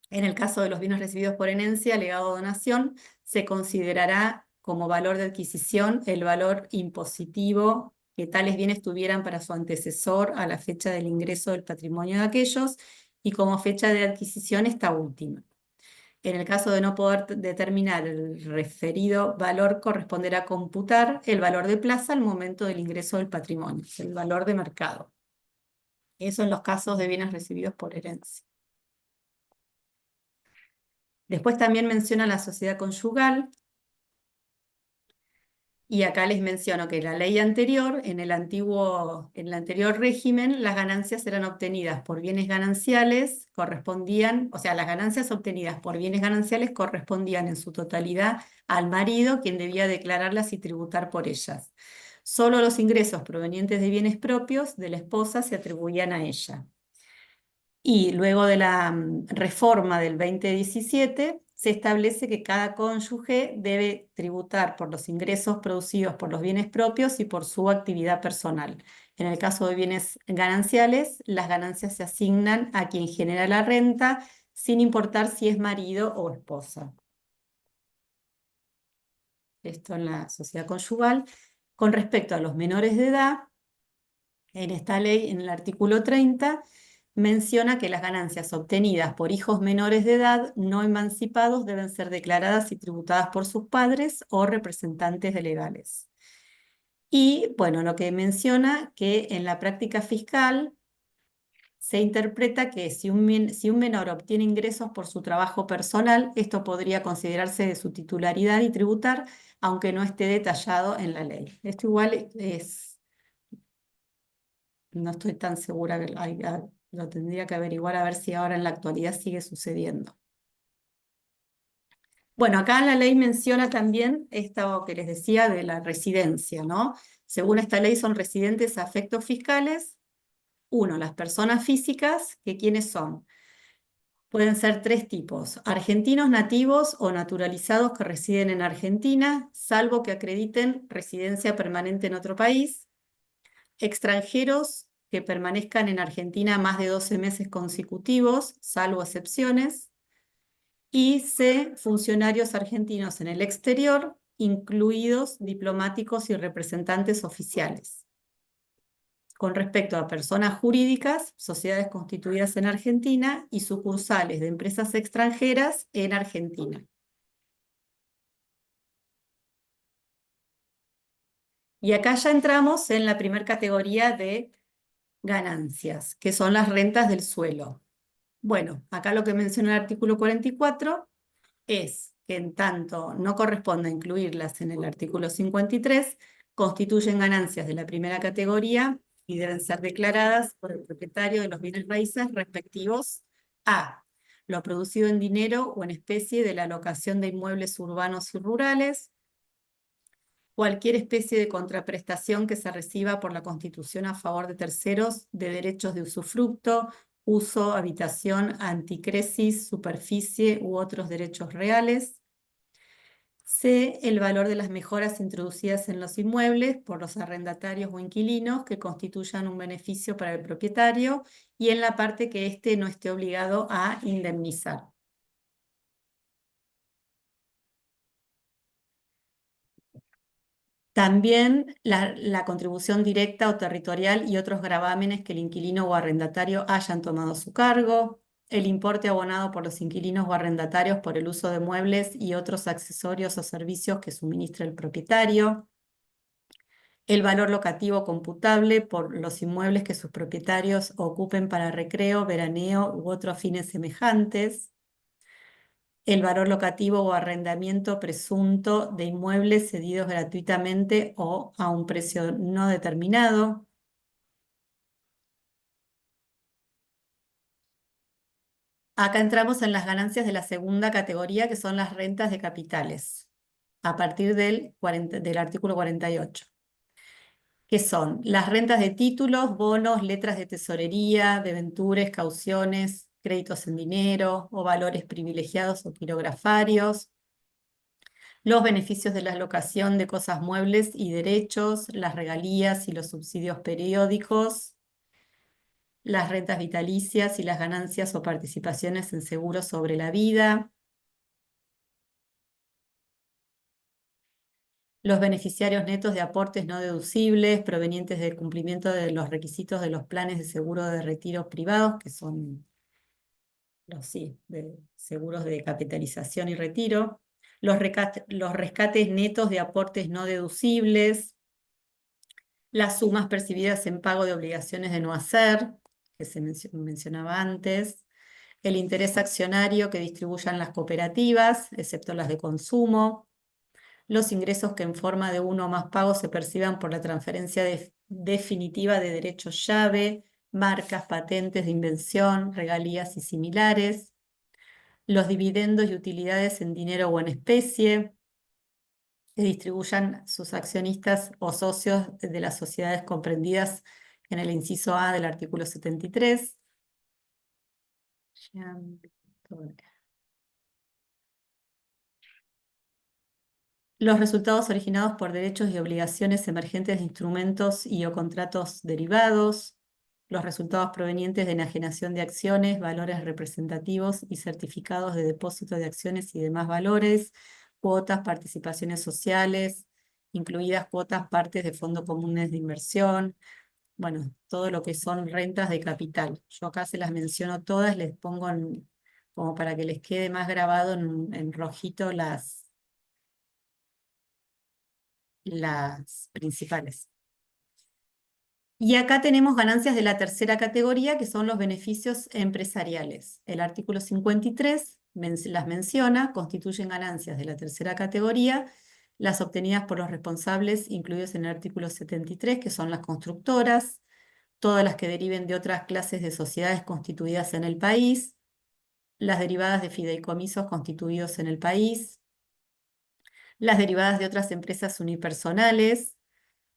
En el caso de los bienes recibidos por herencia, legado o donación, se considerará como valor de adquisición el valor impositivo que tales bienes tuvieran para su antecesor a la fecha del ingreso del patrimonio de aquellos y como fecha de adquisición esta última. En el caso de no poder determinar el referido valor, corresponderá computar el valor de plaza al momento del ingreso del patrimonio, el valor de mercado. Eso en los casos de bienes recibidos por herencia. Después también menciona la sociedad conyugal. Y acá les menciono que la ley anterior, en el anterior régimen, las ganancias eran obtenidas por bienes gananciales, o sea, las ganancias obtenidas por bienes gananciales correspondían en su totalidad al marido, quien debía declararlas y tributar por ellas. Solo los ingresos provenientes de bienes propios de la esposa se atribuían a ella. Y luego de la reforma del 2017, se establece que cada cónyuge debe tributar por los ingresos producidos por los bienes propios y por su actividad personal. En el caso de bienes gananciales, las ganancias se asignan a quien genera la renta, sin importar si es marido o esposa. Esto en la sociedad conyugal. Con respecto a los menores de edad, en esta ley, en el artículo 30, menciona que las ganancias obtenidas por hijos menores de edad no emancipados deben ser declaradas y tributadas por sus padres o representantes legales. Y bueno, lo que menciona que en la práctica fiscal se interpreta que si un menor obtiene ingresos por su trabajo personal, esto podría considerarse de su titularidad y tributar, aunque no esté detallado en la ley. Esto igual no estoy tan segura, lo tendría que averiguar a ver si ahora en la actualidad sigue sucediendo. Bueno, acá la ley menciona también esto que les decía de la residencia, ¿no? Según esta ley son residentes a efectos fiscales, las personas físicas, que ¿quiénes son? Pueden ser 3 tipos: argentinos nativos o naturalizados que residen en Argentina, salvo que acrediten residencia permanente en otro país; extranjeros que permanezcan en Argentina más de 12 meses consecutivos, salvo excepciones; y C, funcionarios argentinos en el exterior, incluidos diplomáticos y representantes oficiales. Con respecto a personas jurídicas, sociedades constituidas en Argentina y sucursales de empresas extranjeras en Argentina. Y acá ya entramos en la primera categoría de ganancias, que son las rentas del suelo. Bueno, acá lo que menciona el artículo 44 es que en tanto no corresponde incluirlas en el artículo 53, constituyen ganancias de la primera categoría y deben ser declaradas por el propietario de los bienes raíces respectivos a lo producido en dinero o en especie de la locación de inmuebles urbanos y rurales, cualquier especie de contraprestación que se reciba por la constitución a favor de terceros de derechos de usufructo, uso, habitación, anticresis, superficie u otros derechos reales. C, el valor de las mejoras introducidas en los inmuebles por los arrendatarios o inquilinos que constituyan un beneficio para el propietario y en la parte que éste no esté obligado a indemnizar. También la contribución directa o territorial y otros gravámenes que el inquilino o arrendatario hayan tomado a su cargo, el importe abonado por los inquilinos o arrendatarios por el uso de muebles y otros accesorios o servicios que suministra el propietario, el valor locativo computable por los inmuebles que sus propietarios ocupen para recreo, veraneo u otros fines semejantes, el valor locativo o arrendamiento presunto de inmuebles cedidos gratuitamente o a un precio no determinado. Acá entramos en las ganancias de la segunda categoría, que son las rentas de capitales, a partir del artículo 48, que son las rentas de títulos, bonos, letras de tesorería, debentures, cauciones, créditos en dinero o valores privilegiados o quirografarios, los beneficios de la locación de cosas muebles y derechos, las regalías y los subsidios periódicos, las rentas vitalicias y las ganancias o participaciones en seguros sobre la vida, los beneficiarios netos de aportes no deducibles provenientes del cumplimiento de los requisitos de los planes de seguro de retiro privados, que son sí, de seguros de capitalización y retiro, los rescates netos de aportes no deducibles, las sumas percibidas en pago de obligaciones de no hacer, que se mencionaba antes, el interés accionario que distribuyan las cooperativas, excepto las de consumo, los ingresos que en forma de uno o más pagos se perciban por la transferencia definitiva de derechos llave, marcas, patentes de invención, regalías y similares, los dividendos y utilidades en dinero o en especie, que distribuyan sus accionistas o socios de las sociedades comprendidas en el inciso A del artículo 73. Los resultados originados por derechos y obligaciones emergentes de instrumentos y o contratos derivados, los resultados provenientes de enajenación de acciones, valores representativos y certificados de depósito de acciones y demás valores, cuotas, participaciones sociales, incluidas cuotas, partes de fondos comunes de inversión, bueno, todo lo que son rentas de capital. Yo acá se las menciono todas, les pongo como para que les quede más grabado en rojito las principales. Y acá tenemos ganancias de la tercera categoría, que son los beneficios empresariales. El artículo 53 las menciona, constituyen ganancias de la tercera categoría, las obtenidas por los responsables incluidos en el artículo 73, que son las constructoras, todas las que deriven de otras clases de sociedades constituidas en el país, las derivadas de fideicomisos constituidos en el país, las derivadas de otras empresas unipersonales,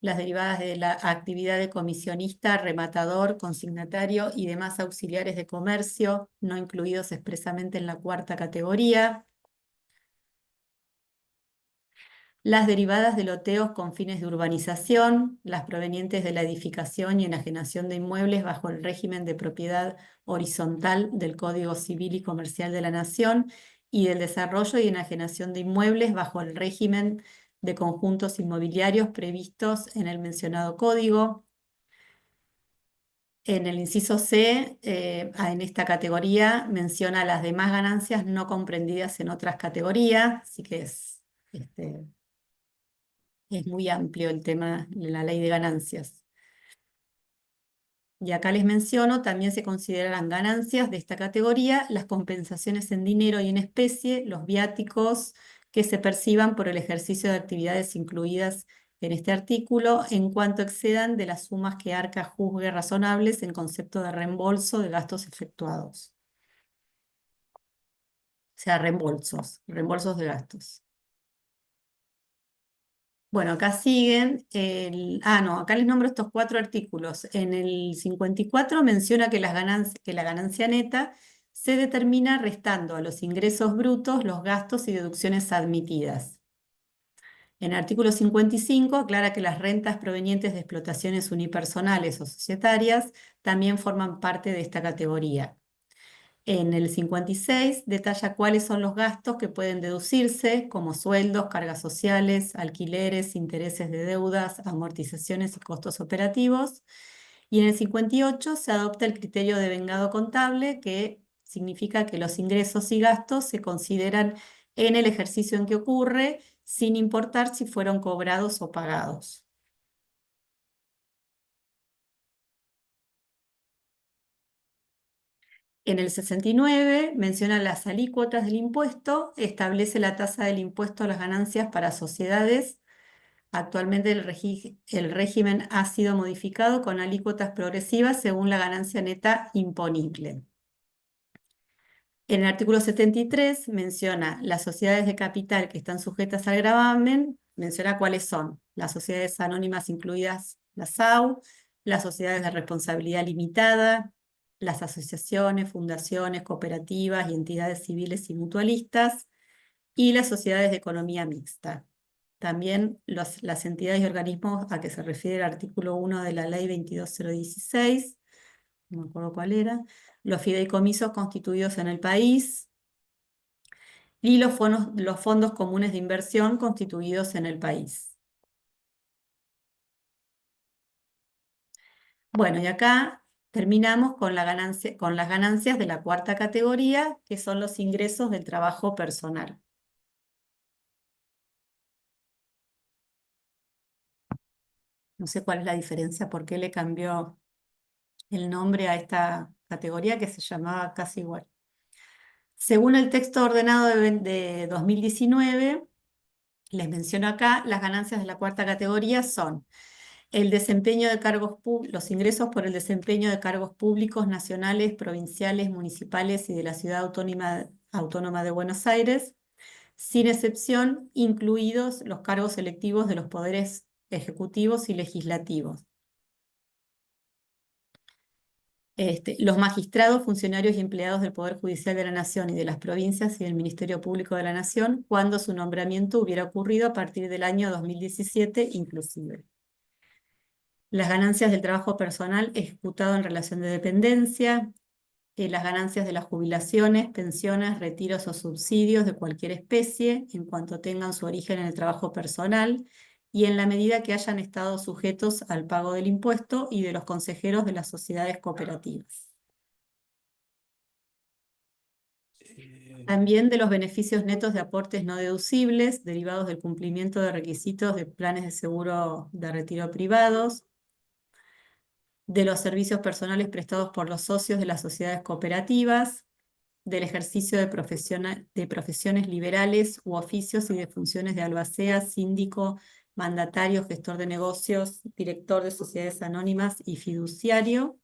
las derivadas de la actividad de comisionista, rematador, consignatario y demás auxiliares de comercio, no incluidos expresamente en la cuarta categoría, las derivadas de loteos con fines de urbanización, las provenientes de la edificación y enajenación de inmuebles bajo el régimen de propiedad horizontal del Código Civil y Comercial de la Nación y del desarrollo y enajenación de inmuebles bajo el régimen de conjuntos inmobiliarios previstos en el mencionado código. En el inciso C, en esta categoría, menciona las demás ganancias no comprendidas en otras categorías, así que es muy amplio el tema de la ley de ganancias. Y acá les menciono, también se considerarán ganancias de esta categoría las compensaciones en dinero y en especie, los viáticos que se perciban por el ejercicio de actividades incluidas en este artículo, en cuanto excedan de las sumas que Arca juzgue razonables en concepto de reembolso de gastos efectuados. O sea, reembolsos de gastos. Bueno, acá siguen, no, acá les nombro estos 4 artículos. En el 54 menciona que la ganancia neta se determina restando a los ingresos brutos los gastos y deducciones admitidas. En el artículo 55 aclara que las rentas provenientes de explotaciones unipersonales o societarias también forman parte de esta categoría. En el 56 detalla cuáles son los gastos que pueden deducirse, como sueldos, cargas sociales, alquileres, intereses de deudas, amortizaciones y costos operativos. Y en el 58 se adopta el criterio de vengado contable, que significa que los ingresos y gastos se consideran en el ejercicio en que ocurre, sin importar si fueron cobrados o pagados. En el 69 menciona las alícuotas del impuesto, establece la tasa del impuesto a las ganancias para sociedades. Actualmente el régimen ha sido modificado con alícuotas progresivas según la ganancia neta imponible. En el artículo 73 menciona las sociedades de capital que están sujetas al gravamen, menciona cuáles son las sociedades anónimas incluidas las SAU, las sociedades de responsabilidad limitada, las asociaciones, fundaciones, cooperativas y entidades civiles y mutualistas, y las sociedades de economía mixta. También las entidades y organismos a que se refiere el artículo 1 de la ley 22016, no me acuerdo cuál era, los fideicomisos constituidos en el país y los fondos comunes de inversión constituidos en el país. Bueno, y acá terminamos con las ganancias de la cuarta categoría, que son los ingresos del trabajo personal. No sé cuál es la diferencia, por qué le cambió el nombre a esta categoría que se llamaba casi igual. Según el texto ordenado de 2019, les menciono acá, las ganancias de la cuarta categoría son el desempeño de los ingresos por el desempeño de cargos públicos nacionales, provinciales, municipales y de la Ciudad Autónoma de Buenos Aires, sin excepción, incluidos los cargos electivos de los poderes ejecutivos y legislativos. Los magistrados, funcionarios y empleados del Poder Judicial de la Nación y de las provincias y del Ministerio Público de la Nación, cuando su nombramiento hubiera ocurrido a partir del año 2017 inclusive. Las ganancias del trabajo personal ejecutado en relación de dependencia, las ganancias de las jubilaciones, pensiones, retiros o subsidios de cualquier especie, en cuanto tengan su origen en el trabajo personal, y en la medida que hayan estado sujetos al pago del impuesto y de los consejeros de las sociedades cooperativas. También de los beneficios netos de aportes no deducibles, derivados del cumplimiento de requisitos de planes de seguro de retiro privados, de los servicios personales prestados por los socios de las sociedades cooperativas, del ejercicio de profesiones liberales u oficios y de funciones de albacea, síndico, mandatario, gestor de negocios, director de sociedades anónimas y fiduciario.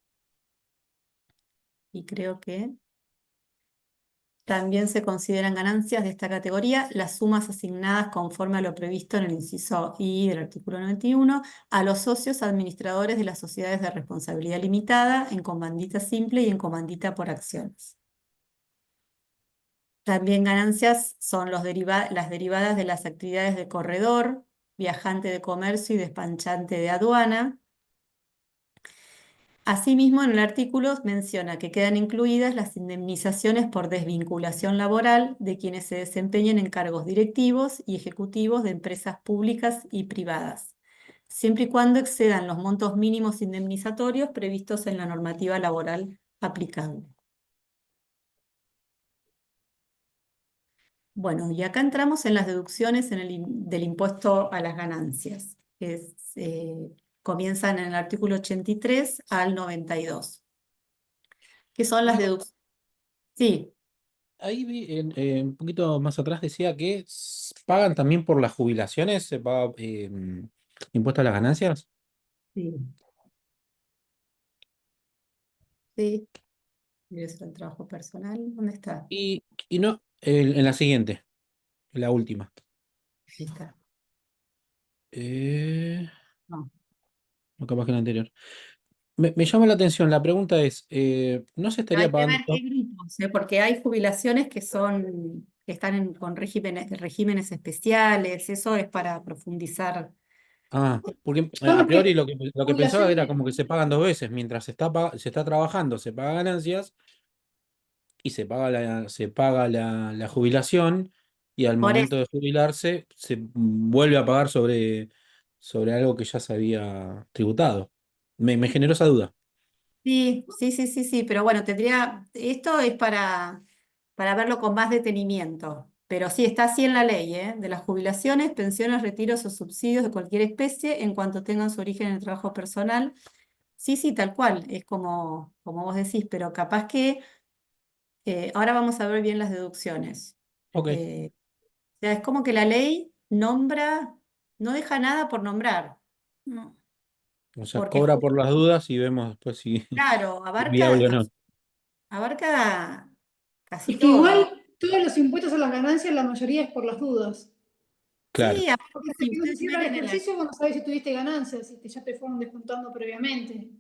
Y creo que también se consideran ganancias de esta categoría las sumas asignadas conforme a lo previsto en el inciso I del artículo 91 a los socios administradores de las sociedades de responsabilidad limitada en comandita simple y en comandita por acciones. También ganancias son las derivadas de las actividades de corredor, viajante de comercio y despachante de aduana. Asimismo, en el artículo menciona que quedan incluidas las indemnizaciones por desvinculación laboral de quienes se desempeñen en cargos directivos y ejecutivos de empresas públicas y privadas, siempre y cuando excedan los montos mínimos indemnizatorios previstos en la normativa laboral aplicable. Bueno, y acá entramos en las deducciones del impuesto a las ganancias, que comienzan en el artículo 83 al 92. ¿Qué son las deducciones? Sí, Ahí vi, un poquito más atrás decía que pagan también por las jubilaciones, se paga impuesto a las ganancias. sí, sí. Ingreso al trabajo personal, ¿dónde está? Y no, en la siguiente, en la última. Ahí está. Eh, No. no, capaz que en la anterior. Me llama la atención, la pregunta es, ¿no se Pero estaría hay que pagando? ver qué grupos, porque hay jubilaciones que están con regímenes especiales, eso es para profundizar. Ah, porque Son a los priori que, lo que pensaba jubilaciones era de, como que se pagan dos veces, mientras se está trabajando, se paga ganancias y se paga la jubilación y al Por eso, momento de jubilarse se vuelve a pagar sobre algo que ya se había tributado. Me generó esa duda. sí, sí, sí, sí, sí, pero bueno, esto es para verlo con más detenimiento, pero sí, está así en la ley, ¿eh? De las jubilaciones, pensiones, retiros o subsidios de cualquier especie en cuanto tengan su origen en el trabajo personal. Sí, sí, tal cual, es como vos decís, pero capaz que ahora vamos a ver bien las deducciones. Ok, O sea, es como que la ley nombra, no deja nada por nombrar. No, o sea, porque cobra por las dudas y vemos después si claro, es viable o no. abarca casi Es que todo. igual todos los impuestos a las ganancias, la mayoría es por las dudas. Claro. Sí, aparte Porque hasta si que no se ustedes cierra el ven en la... ejercicio, vos no sabés si tuviste ganancias, si ya te fueron descontando previamente.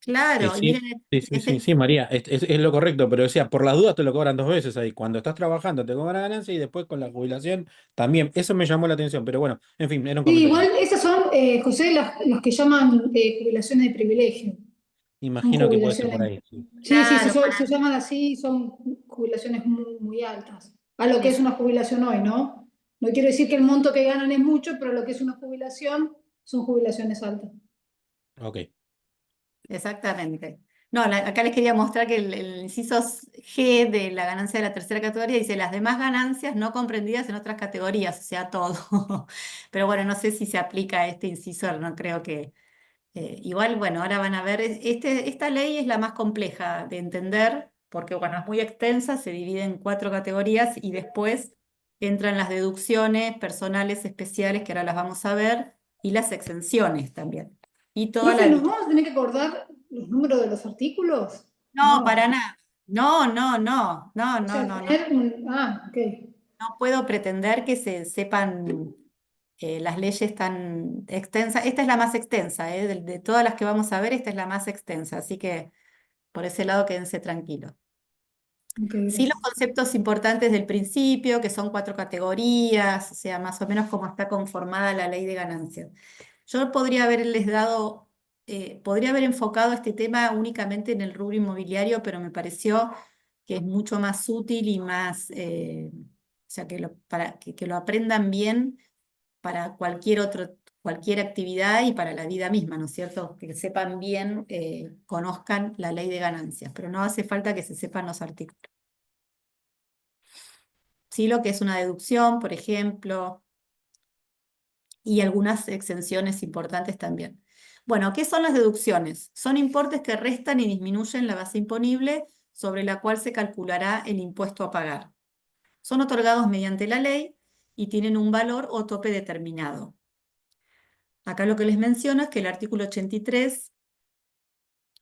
Claro, y Sí, miren, sí, sí, sí, sí, María, es lo correcto, pero decía, por las dudas te lo cobran dos veces ahí. Cuando estás trabajando te cobran ganancia y después con la jubilación también. Eso me llamó la atención, pero bueno, en fin, era un Sí, comentario. igual esas son, José, las que llaman jubilaciones de privilegio. Son Imagino que puede ser por jubilaciones. ahí. Sí. Sí, sí, claro, se llaman así, son jubilaciones muy, muy altas. A lo que es es- una jubilación hoy, ¿no? No quiero decir que el monto que ganan es mucho, pero lo que es una jubilación son jubilaciones altas. Ok, exactamente. No, acá les quería mostrar que el inciso G de la ganancia de la tercera categoría dice las demás ganancias no comprendidas en otras categorías, o sea, todo. Pero bueno, no sé si se aplica a este inciso, no creo que... igual, bueno, ahora van a ver, esta ley es la más compleja de entender, porque bueno, es muy extensa, se divide en 4 categorías y después entran las deducciones personales especiales, que ahora las vamos a ver, y las exenciones también. Y toda la Profe, ¿nos liquidación. vamos a tener que acordar los números de los artículos? No, No. para nada. No, no, no, no, O no, sea, no, no. tener un... Ah, ok. No puedo pretender que se sepan las leyes tan extensas. Esta es la más extensa, de todas las que vamos a ver, esta es la más extensa, así que por ese lado quédense tranquilos. Ok, Sí, los gracias. conceptos importantes del principio, que son 4 categorías, o sea, más o menos cómo está conformada la ley de ganancias. Yo podría haberles dado, podría haber enfocado este tema únicamente en el rubro inmobiliario, pero me pareció que es mucho más útil y más, o sea, para que lo aprendan bien para cualquier actividad y para la vida misma, ¿no es cierto? Que sepan bien, conozcan la ley de ganancias, pero no hace falta que se sepan los artículos. Sí, lo que es una deducción, por ejemplo, y algunas exenciones importantes también. Bueno, ¿qué son las deducciones? Son importes que restan y disminuyen la base imponible sobre la cual se calculará el impuesto a pagar. Son otorgados mediante la ley y tienen un valor o tope determinado. Acá lo que les menciono es que el artículo 83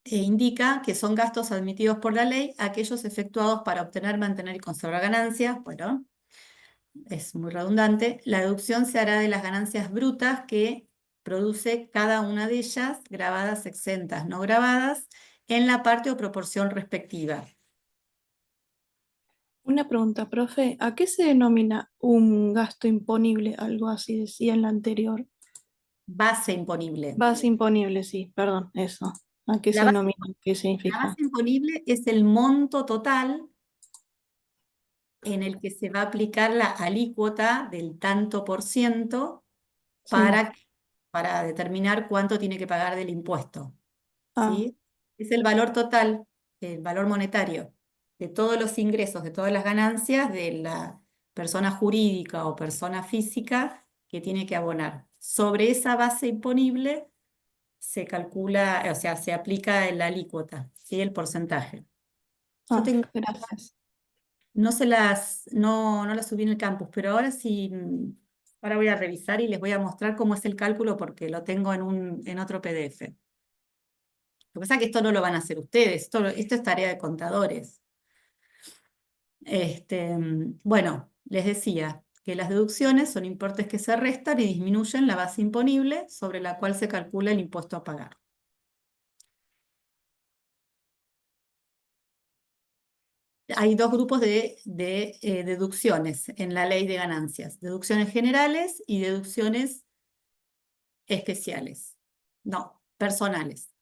indica que son gastos admitidos por la ley aquellos efectuados para obtener, mantener y conservar ganancias. Bueno, es muy redundante. La deducción se hará de las ganancias brutas que produce cada una de ellas, grabadas, exentas, no grabadas, en la parte o proporción respectiva. Una pregunta, profe, ¿a qué se denomina un gasto imponible? Algo así decía en la anterior. Base imponible. Base imponible, sí, perdón, eso. ¿A qué La se base, denomina? ¿Qué la significa? base imponible es el monto total en el que se va a aplicar la alícuota del tanto por ciento Sí. para, para determinar cuánto tiene que pagar del impuesto. Ah, ¿Sí? Es el valor total, el valor monetario de todos los ingresos, de todas las ganancias de la persona jurídica o persona física que tiene que abonar. Sobre esa base imponible se calcula, o sea, se aplica la alícuota, ¿sí? El porcentaje. Yo tengo, gracias. no las subí en el campus, pero ahora sí, ahora voy a revisar y les voy a mostrar cómo es el cálculo porque lo tengo en otro PDF. Lo que pasa es que esto no lo van a hacer ustedes, esto es tarea de contadores. Bueno, les decía que las deducciones son importes que se restan y disminuyen la base imponible sobre la cual se calcula el impuesto a pagar. Hay dos grupos de deducciones en la ley de ganancias: deducciones generales y deducciones especiales. No, personales,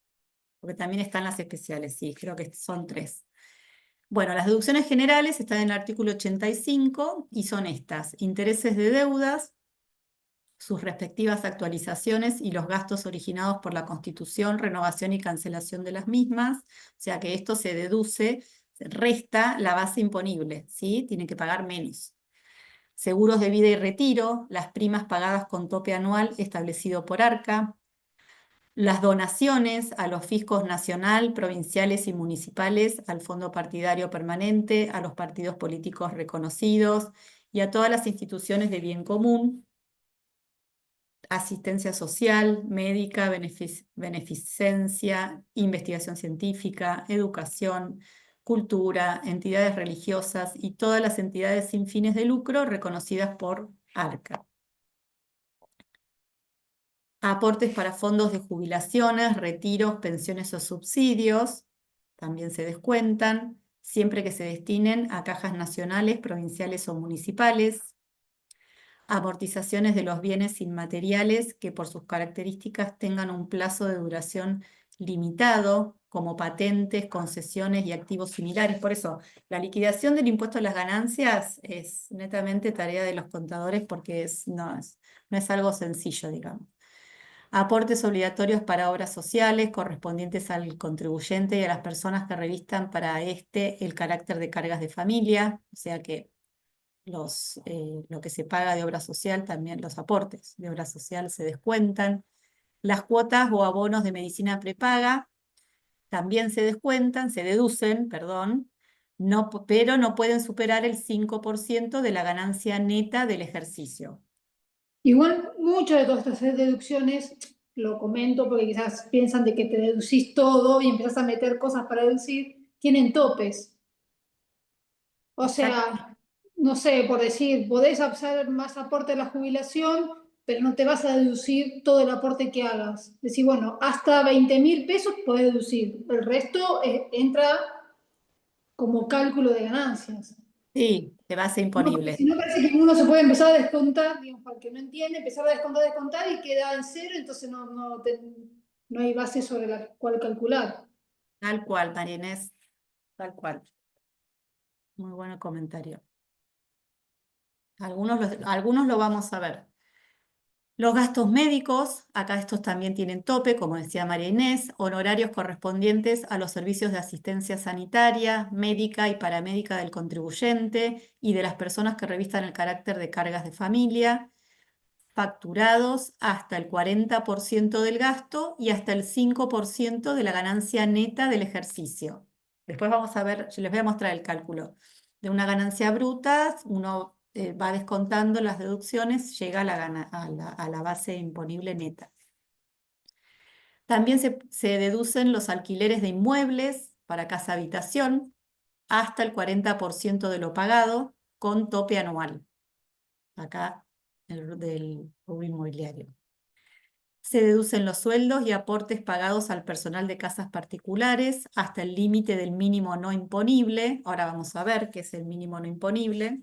porque también están las especiales, sí, creo que son 3. Bueno, las deducciones generales están en el artículo 85 y son estas: intereses de deudas, sus respectivas actualizaciones y los gastos originados por la constitución, renovación y cancelación de las mismas. O sea que esto se deduce, se resta la base imponible, ¿sí? Tienen que pagar menos. Seguros de vida y retiro, las primas pagadas con tope anual establecido por ARCA, Las donaciones a los fiscos nacional, provinciales y municipales, al Fondo Partidario Permanente, a los partidos políticos reconocidos y a todas las instituciones de bien común, asistencia social, médica, beneficencia, investigación científica, educación, cultura, entidades religiosas y todas las entidades sin fines de lucro reconocidas por ARCA. Aportes para fondos de jubilaciones, retiros, pensiones o subsidios, también se descuentan, siempre que se destinen a cajas nacionales, provinciales o municipales. Amortizaciones de los bienes inmateriales que por sus características tengan un plazo de duración limitado, como patentes, concesiones y activos similares. Por eso, la liquidación del impuesto a las ganancias es netamente tarea de los contadores porque no es algo sencillo, digamos. Aportes obligatorios para obras sociales correspondientes al contribuyente y a las personas que revistan para este el carácter de cargas de familia, o sea que lo que se paga de obra social, también los aportes de obra social se descuentan. Las cuotas o abonos de medicina prepaga también se descuentan, se deducen, perdón, pero no pueden superar el 5% de la ganancia neta del ejercicio. Igual, muchas de todas estas deducciones, lo comento porque quizás piensan de que te deducís todo y empezás a meter cosas para deducir, tienen topes. O sea, no sé, por decir, podés hacer más aporte a la jubilación, pero no te vas a deducir todo el aporte que hagas. Decir, bueno, hasta 20.000 pesos podés deducir. El resto entra como cálculo de ganancias. Sí, de base No, porque imponible. si no parece que uno se puede empezar a descontar, digamos, para el que no entiende, empezar a descontar y queda en cero, entonces no hay base sobre la cual calcular. Tal cual, María Inés, tal cual. Muy buen comentario. Algunos lo vamos a ver. Los gastos médicos, acá estos también tienen tope, como decía María Inés, honorarios correspondientes a los servicios de asistencia sanitaria, médica y paramédica del contribuyente y de las personas que revistan el carácter de cargas de familia, facturados hasta el 40% del gasto y hasta el 5% de la ganancia neta del ejercicio. Después vamos a ver, yo les voy a mostrar el cálculo. De una ganancia bruta, uno va descontando las deducciones, llega a la base imponible neta. También se deducen los alquileres de inmuebles para casa habitación hasta el 40% de lo pagado con tope anual. Acá del rubro inmobiliario. Se deducen los sueldos y aportes pagados al personal de casas particulares hasta el límite del mínimo no imponible. Ahora vamos a ver qué es el mínimo no imponible.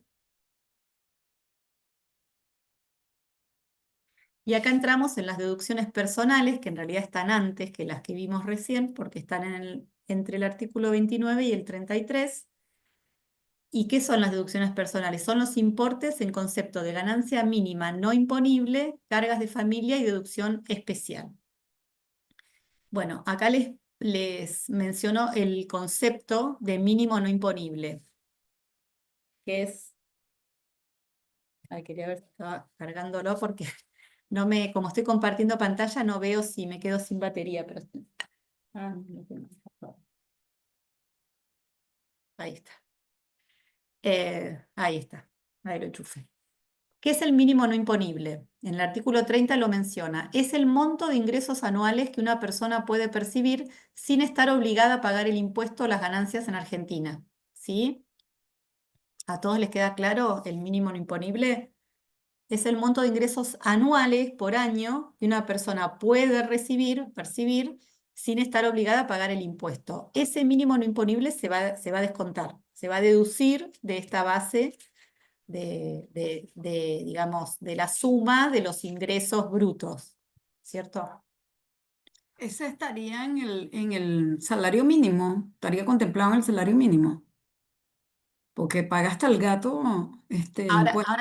Y acá entramos en las deducciones personales, que en realidad están antes que las que vimos recién, porque están entre el artículo 29 y el 33. ¿Y qué son las deducciones personales? Son los importes en concepto de ganancia mínima no imponible, cargas de familia y deducción especial. Bueno, acá les menciono el concepto de mínimo no imponible, que es, ay, quería ver si estaba cargándolo porque como estoy compartiendo pantalla, no veo si me quedo sin batería, pero ahí está. Ahí está, ahí lo enchufé. ¿Qué es el mínimo no imponible? En el artículo 30 lo menciona. Es el monto de ingresos anuales que una persona puede percibir sin estar obligada a pagar el impuesto a las ganancias en Argentina. ¿Sí? ¿A todos les queda claro el mínimo no imponible? Es el monto de ingresos anuales por año que una persona puede percibir, sin estar obligada a pagar el impuesto. Ese mínimo no imponible se va a descontar, se va a deducir de esta base digamos, de la suma de los ingresos brutos, ¿cierto? Ese estaría en el salario mínimo, estaría contemplado en el salario mínimo, porque paga hasta el gato impuesto.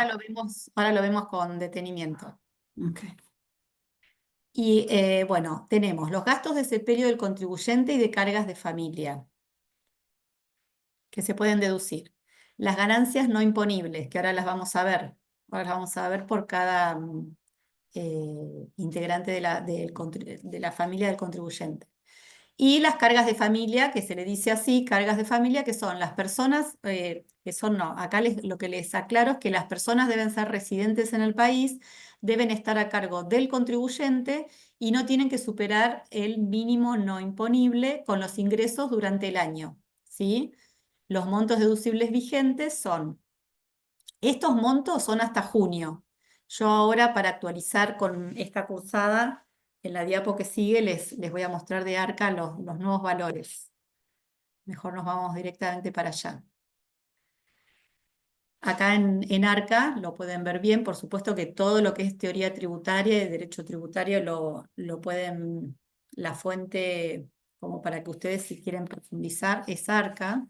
Ahora lo vemos con detenimiento. Ok. Y bueno, tenemos los gastos de sepelio del contribuyente y de cargas de familia, que se pueden deducir. Las ganancias no imponibles, que ahora las vamos a ver. Ahora las vamos a ver por cada integrante de la familia del contribuyente. Y las cargas de familia, que se le dice así, cargas de familia, que son las personas, que son, no, acá lo que les aclaro es que las personas deben ser residentes en el país, deben estar a cargo del contribuyente y no tienen que superar el mínimo no imponible con los ingresos durante el año, ¿sí? Los montos deducibles vigentes estos montos son hasta junio. Yo ahora, para actualizar con esta cursada, en la diapo que sigue les voy a mostrar de ARCA los nuevos valores. Mejor nos vamos directamente para allá. Acá en ARCA lo pueden ver bien, por supuesto que todo lo que es teoría tributaria y derecho tributario lo pueden, la fuente, como para que ustedes si quieren profundizar, es ARCA,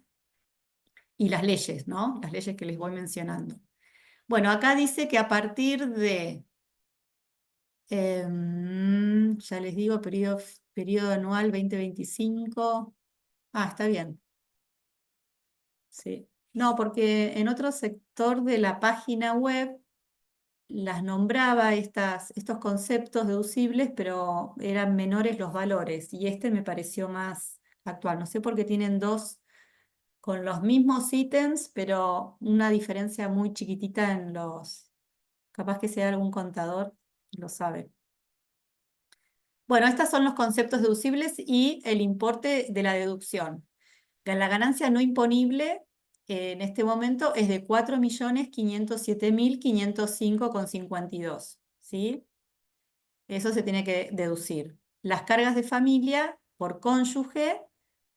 y las leyes, ¿no? Las leyes que les voy mencionando. Bueno, acá dice que a partir de, ya les digo, periodo anual 2025. Ah, está bien. Sí. No, porque en otro sector de la página web las nombraba estos conceptos deducibles, pero eran menores los valores, y este me pareció más actual. No sé por qué tienen dos con los mismos ítems, pero una diferencia muy chiquitita en los... Capaz que sea algún contador, lo sabe. Bueno, estos son los conceptos deducibles y el importe de la deducción. La ganancia no imponible en este momento es de 4.507.505,52, ¿sí? Eso se tiene que deducir. Las cargas de familia por cónyuge,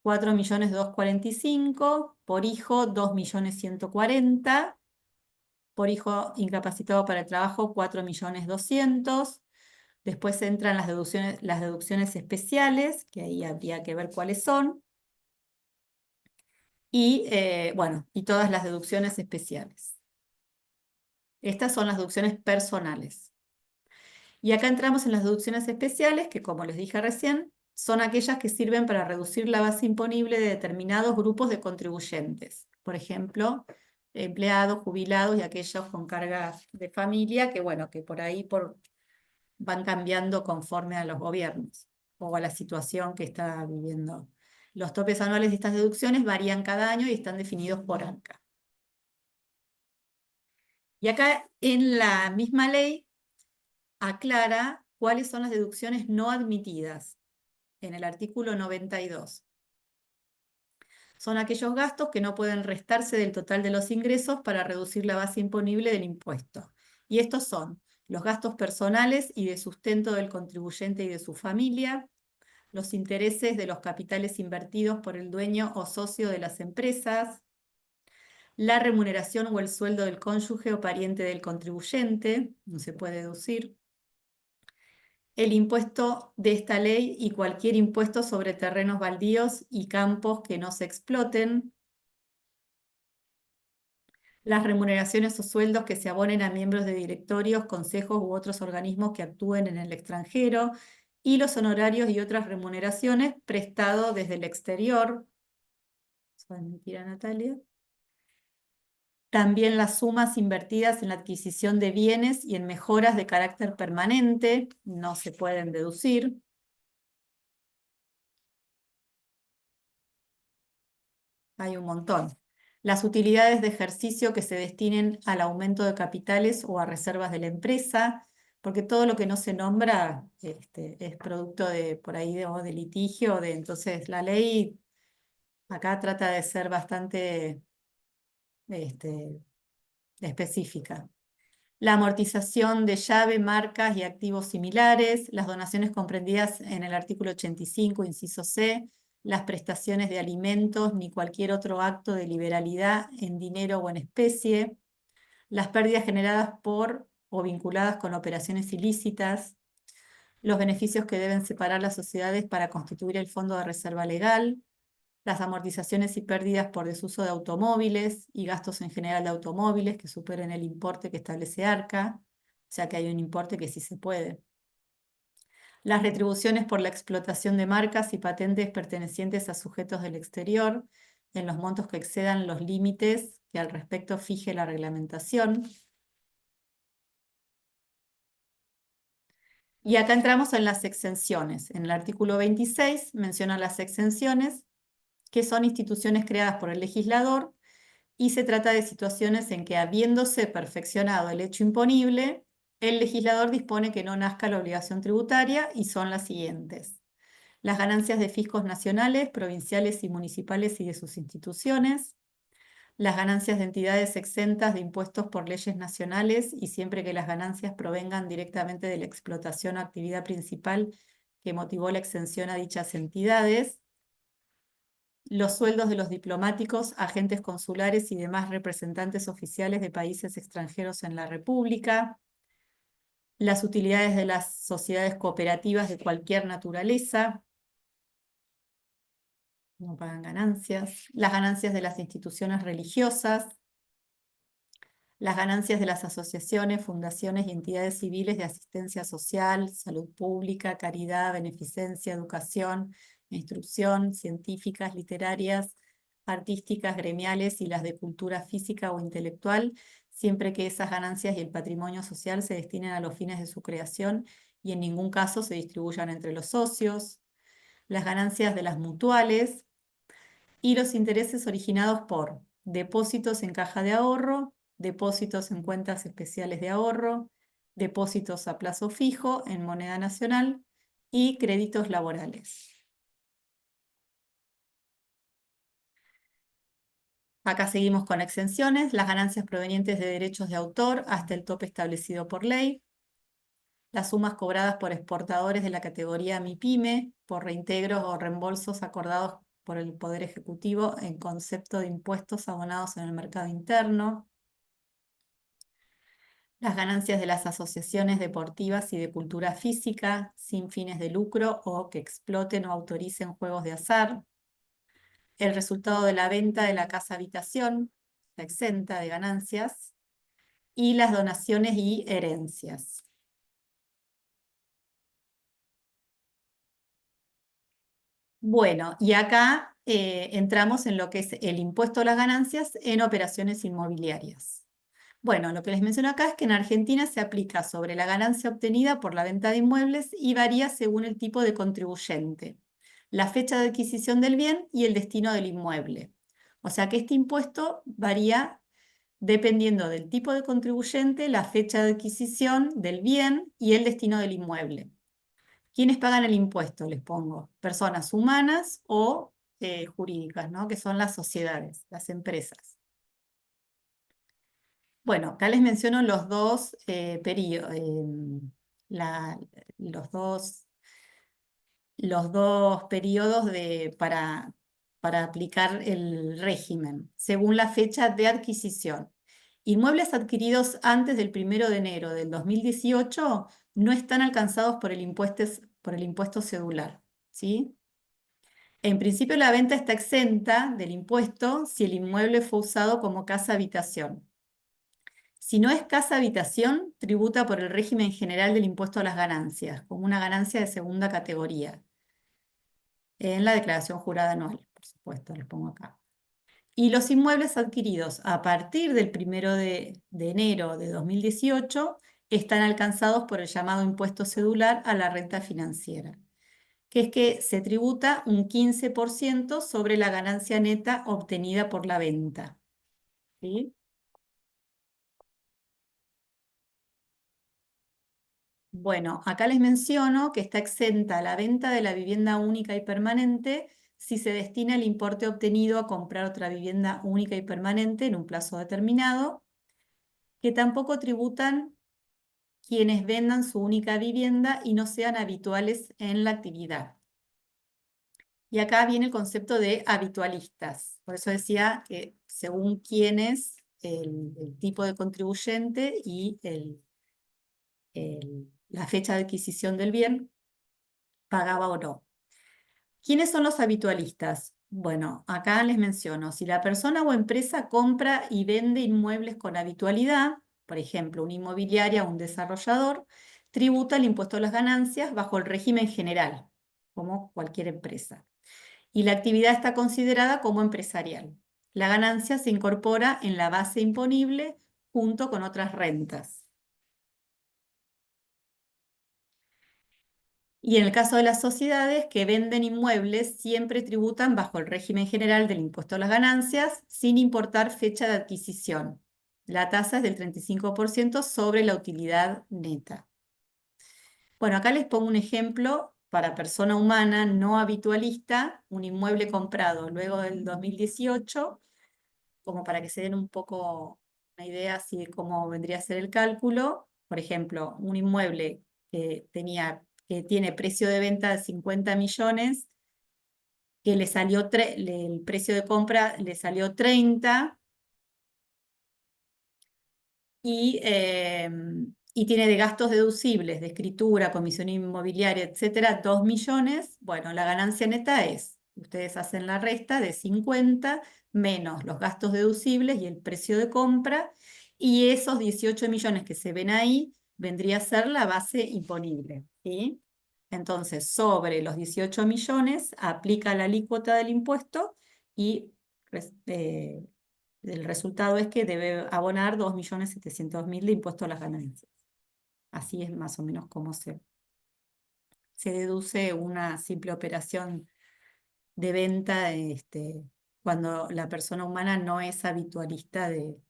4.245.000, por hijo, 2.140.000, por hijo incapacitado para el trabajo, 4.200.000. Después entran las deducciones especiales, que ahí habría que ver cuáles son. Y bueno, y todas las deducciones especiales. Estas son las deducciones personales. Y acá entramos en las deducciones especiales, que como les dije recién, son aquellas que sirven para reducir la base imponible de determinados grupos de contribuyentes. Por ejemplo, empleados, jubilados y aquellos con cargas de familia, que bueno, que por ahí van cambiando conforme a los gobiernos o a la situación que está viviendo. Los topes anuales de estas deducciones varían cada año y están definidos por ARCA. Y acá en la misma ley aclara cuáles son las deducciones no admitidas en el artículo 92. Son aquellos gastos que no pueden restarse del total de los ingresos para reducir la base imponible del impuesto. Y estos son los gastos personales y de sustento del contribuyente y de su familia, los intereses de los capitales invertidos por el dueño o socio de las empresas, la remuneración o el sueldo del cónyuge o pariente del contribuyente, no se puede deducir, el impuesto de esta ley y cualquier impuesto sobre terrenos baldíos y campos que no se exploten, las remuneraciones o sueldos que se abonen a miembros de directorios, consejos u otros organismos que actúen en el extranjero, y los honorarios y otras remuneraciones prestados desde el exterior. ¿Se va a admitir a Natalia? También las sumas invertidas en la adquisición de bienes y en mejoras de carácter permanente no se pueden deducir. Hay un montón. Las utilidades de ejercicio que se destinen al aumento de capitales o a reservas de la empresa, porque todo lo que no se nombra es producto de por ahí de litigio, entonces la ley acá trata de ser bastante específica. La amortización de llave, marcas y activos similares, las donaciones comprendidas en el artículo 85, inciso C, las prestaciones de alimentos ni cualquier otro acto de liberalidad en dinero o en especie, las pérdidas generadas por o vinculadas con operaciones ilícitas, los beneficios que deben separar las sociedades para constituir el fondo de reserva legal, las amortizaciones y pérdidas por desuso de automóviles y gastos en general de automóviles que superen el importe que establece ARCA, o sea que hay un importe que sí se puede. Las retribuciones por la explotación de marcas y patentes pertenecientes a sujetos del exterior en los montos que excedan los límites que al respecto fije la reglamentación. Y acá entramos en las exenciones. En el artículo 26 menciona las exenciones, que son instituciones creadas por el legislador, y se trata de situaciones en que, habiéndose perfeccionado el hecho imponible, el legislador dispone que no nazca la obligación tributaria, y son las siguientes: las ganancias de fiscos nacionales, provinciales y municipales y de sus instituciones, las ganancias de entidades exentas de impuestos por leyes nacionales y siempre que las ganancias provengan directamente de la explotación o actividad principal que motivó la exención a dichas entidades, los sueldos de los diplomáticos, agentes consulares y demás representantes oficiales de países extranjeros en la República, las utilidades de las sociedades cooperativas de cualquier naturaleza, no pagan ganancias, las ganancias de las instituciones religiosas, las ganancias de las asociaciones, fundaciones y entidades civiles de asistencia social, salud pública, caridad, beneficencia, educación, instrucción, científicas, literarias, artísticas, gremiales y las de cultura física o intelectual, siempre que esas ganancias y el patrimonio social se destinen a los fines de su creación y en ningún caso se distribuyan entre los socios, las ganancias de las mutuales y los intereses originados por depósitos en caja de ahorro, depósitos en cuentas especiales de ahorro, depósitos a plazo fijo en moneda nacional y créditos laborales. Acá seguimos con exenciones: las ganancias provenientes de derechos de autor hasta el tope establecido por ley, las sumas cobradas por exportadores de la categoría MIPYME por reintegros o reembolsos acordados por el Poder Ejecutivo en concepto de impuestos abonados en el mercado interno, las ganancias de las asociaciones deportivas y de cultura física sin fines de lucro o que exploten o autoricen juegos de azar, el resultado de la venta de la casa habitación, está exenta de ganancias, y las donaciones y herencias. Bueno, y acá entramos en lo que es el impuesto a las ganancias en operaciones inmobiliarias. Bueno, lo que les menciono acá es que en Argentina se aplica sobre la ganancia obtenida por la venta de inmuebles y varía según el tipo de contribuyente, la fecha de adquisición del bien y el destino del inmueble. O sea que este impuesto varía dependiendo del tipo de contribuyente, la fecha de adquisición del bien y el destino del inmueble. ¿Quiénes pagan el impuesto? Les pongo personas humanas o jurídicas, ¿no? Que son las sociedades, las empresas. Bueno, acá les menciono los dos periodos, los dos periodos para aplicar el régimen, según la fecha de adquisición. Inmuebles adquiridos antes del 1 de enero del 2018 no están alcanzados por el impuesto cedular, ¿sí? En principio, la venta está exenta del impuesto si el inmueble fue usado como casa-habitación. Si no es casa-habitación, tributa por el régimen general del impuesto a las ganancias, como una ganancia de segunda categoría. En la declaración jurada anual, por supuesto, les pongo acá. Y los inmuebles adquiridos a partir del 1 de enero de 2018 están alcanzados por el llamado impuesto cedular a la renta financiera, que es que se tributa un 15% sobre la ganancia neta obtenida por la venta. ¿Sí? Bueno, acá les menciono que está exenta la venta de la vivienda única y permanente si se destina el importe obtenido a comprar otra vivienda única y permanente en un plazo determinado, que tampoco tributan quienes vendan su única vivienda y no sean habituales en la actividad. Y acá viene el concepto de habitualistas. Por eso decía que según quién es el tipo de contribuyente y la fecha de adquisición del bien, pagaba o no. ¿Quiénes son los habitualistas? Bueno, acá les menciono: si la persona o empresa compra y vende inmuebles con habitualidad, por ejemplo, una inmobiliaria o un desarrollador, tributa el impuesto a las ganancias bajo el régimen general, como cualquier empresa. Y la actividad está considerada como empresarial. La ganancia se incorpora en la base imponible junto con otras rentas. Y en el caso de las sociedades que venden inmuebles, siempre tributan bajo el régimen general del impuesto a las ganancias, sin importar fecha de adquisición. La tasa es del 35% sobre la utilidad neta. Bueno, acá les pongo un ejemplo para persona humana no habitualista, un inmueble comprado luego del 2018, como para que se den un poco una idea así de cómo vendría a ser el cálculo. Por ejemplo, un inmueble que tiene precio de venta de 50 millones, que el precio de compra le salió 30 y tiene de gastos deducibles, de escritura, comisión inmobiliaria, etcétera, 2 millones. Bueno, la ganancia neta ustedes hacen la resta de 50 menos los gastos deducibles y el precio de compra, y esos 18 millones que se ven ahí vendría a ser la base imponible, ¿sí? Entonces, sobre los 18 millones aplica la alícuota del impuesto y el resultado es que debe abonar 2.700.000 de impuesto a las ganancias. Así es más o menos como se deduce una simple operación de venta cuando la persona humana no es habitualista de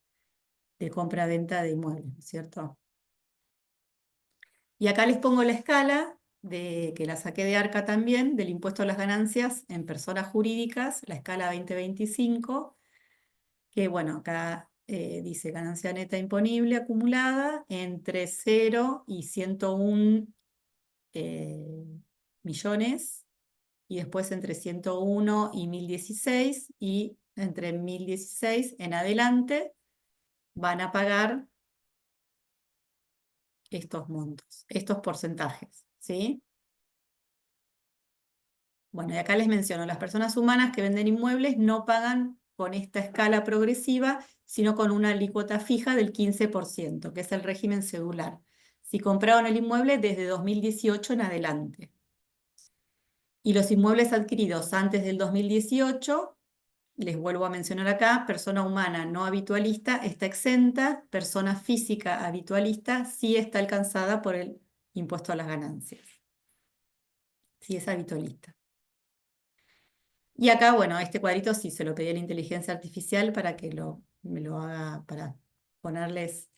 compra-venta de inmuebles, ¿no es cierto? Y acá les pongo la escala, que la saqué de Arca también, del impuesto a las ganancias en personas jurídicas, la escala 2025, que bueno, acá dice ganancia neta imponible acumulada entre 0 y 101 millones, y después entre 101 y 1016, y entre 1016 en adelante van a pagar estos montos, estos porcentajes, ¿sí? Bueno, y acá les menciono, las personas humanas que venden inmuebles no pagan con esta escala progresiva, sino con una alícuota fija del 15%, que es el régimen cedular, si compraron el inmueble desde 2018 en adelante. Y los inmuebles adquiridos antes del 2018, les vuelvo a mencionar acá, persona humana no habitualista está exenta, persona física habitualista sí está alcanzada por el impuesto a las ganancias. Sí es habitualista. Y acá, bueno, este cuadrito sí se lo pedí a la inteligencia artificial para que me lo haga, para ponerles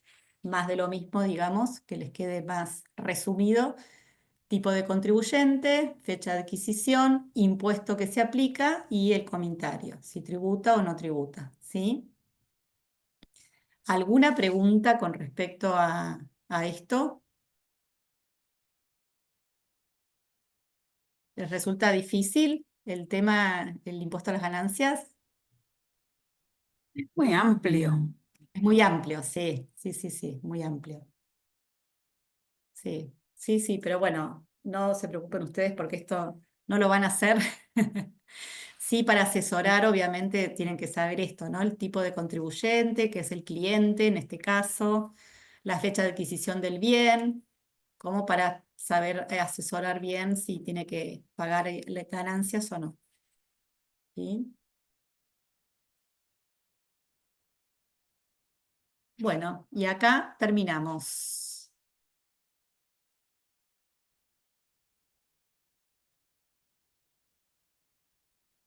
más de lo mismo, digamos, que les quede más resumido. Tipo de contribuyente, fecha de adquisición, impuesto que se aplica y el comentario, si tributa o no tributa, ¿sí? ¿Alguna pregunta con respecto a esto? ¿Les resulta difícil el tema del impuesto a las ganancias? Muy amplio. Es muy amplio, sí, sí, sí, sí, muy amplio. Sí, sí, sí, pero bueno, no se preocupen ustedes porque esto no lo van a hacer. Sí, para asesorar, obviamente, tienen que saber esto, ¿no? El tipo de contribuyente, que es el cliente en este caso, la fecha de adquisición del bien, como para saber asesorar bien si tiene que pagar las ganancias o no. ¿Sí? Bueno, y acá terminamos.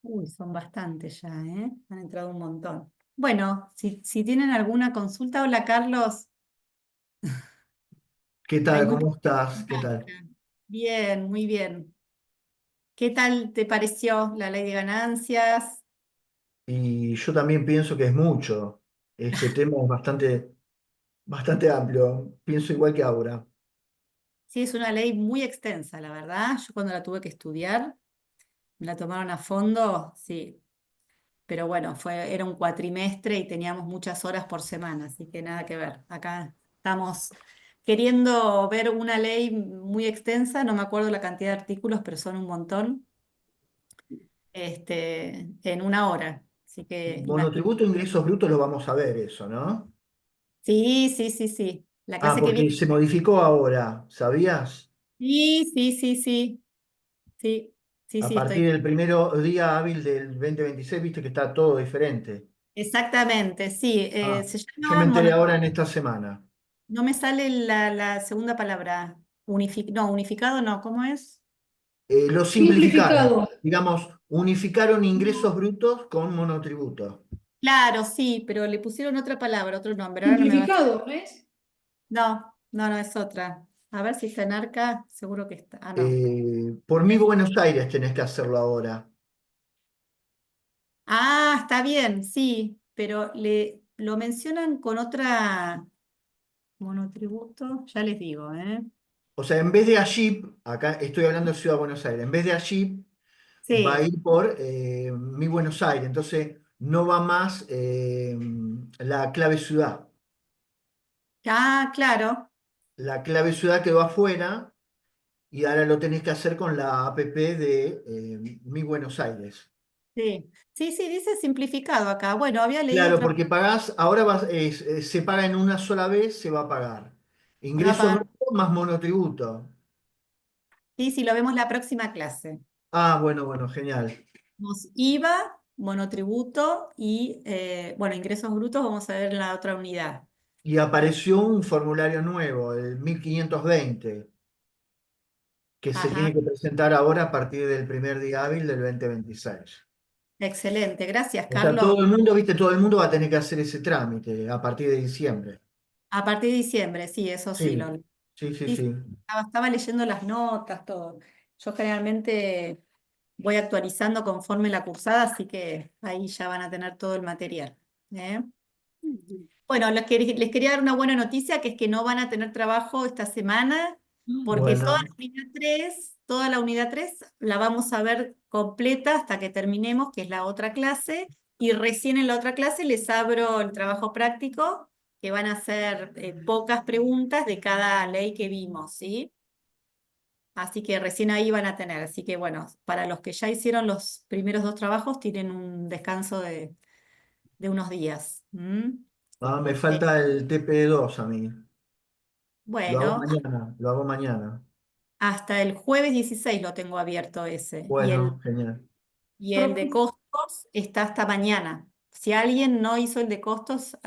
Uy, son bastantes ya, ¿eh? Han entrado un montón. Bueno, si tienen alguna consulta, hola Carlos, ¿Qué hay tal? muy ¿Cómo poquita estás? ¿Qué preguntas tal? acá. Bien, muy bien. ¿Qué tal te pareció la ley de ganancias? Y yo también pienso que es mucho. Este tema es bastante amplio. Pienso igual que Aura. Sí, es una ley muy extensa, la verdad. Yo cuando la tuve que estudiar, me la tomaron a fondo, sí. Pero bueno, era un cuatrimestre y teníamos muchas horas por semana, así que nada que ver. Acá estamos queriendo ver una ley muy extensa, no me acuerdo la cantidad de artículos, pero son un montón, en una hora. Así que imagínate. Monotributo e ingresos brutos lo vamos a ver eso, ¿no? Sí, sí, sí, sí. La Ah, clase que porque viene. se modificó ahora, ¿sabías? Sí, sí, sí, sí. Sí, sí, A sí, partir estoy. del primero día hábil del 2026, viste que está todo diferente. Exactamente, sí. Ah, Se yo me llama enteré ahora en esta semana. no me sale la segunda palabra. No, unificado no, ¿cómo es? Lo simplificaron. Digamos, unificaron ingresos brutos con monotributo. Claro, sí, pero le pusieron otra palabra, otro nombre. Ahora no me va a... Simplificado, ¿no es? No, es otra. A ver si está en Arca, seguro que está. Ah, no. Por mi Buenos Aires tenés que hacerlo ahora. Ah, está bien, sí, pero lo mencionan con otra monotributo, ya les digo, ¿eh? O sea, en vez de AGIP, acá estoy hablando de Ciudad de Buenos Aires, en vez de AGIP va a Sí. ir por mi Buenos Aires, entonces no va más la clave ciudad. Ah, claro. La clave ciudad quedó afuera y ahora lo tenés que hacer con la app de mi Buenos Aires. Sí. Sí, sí, dice simplificado acá. Bueno, había leído Claro, otra. porque pagás, ahora se paga en una sola vez, se va a pagar. Se va a Ingreso pagar. bruto más monotributo. Sí, sí, lo vemos la próxima clase. Ah, bueno, bueno, genial. Tenemos IVA, monotributo y, bueno, ingresos brutos vamos a ver en la otra unidad. Y apareció un formulario nuevo, el 1520, que se Ajá, tiene que presentar ahora a partir del primer día hábil del 2026. excelente. Gracias, O sea, Carlos. todo el mundo, viste, todo el mundo va a tener que hacer ese trámite a partir de diciembre. A partir de diciembre, sí, eso sí, Sí, sí, sí, sí, sí, sí. estaba leyendo las notas, todo. Yo generalmente voy actualizando conforme la cursada, así que ahí ya van a tener todo el material. ¿Eh? Bueno, les quería dar una buena noticia, que es que no van a tener trabajo esta semana, porque Bueno, toda la unidad 3 la vamos a ver completa hasta que terminemos, que es la otra clase, y recién en la otra clase les abro el trabajo práctico, que van a ser pocas preguntas de cada ley que vimos, ¿sí? Así que recién ahí van a tener. Así que bueno, para los que ya hicieron los primeros dos trabajos, tienen un descanso de unos días. me Eh, falta el TP2 a mí. Lo hago bueno, mañana, lo hago mañana. hasta el jueves 16 lo tengo abierto ese. Bueno, genial. Y el de Profe, costos está hasta mañana. Si alguien no hizo el de costos,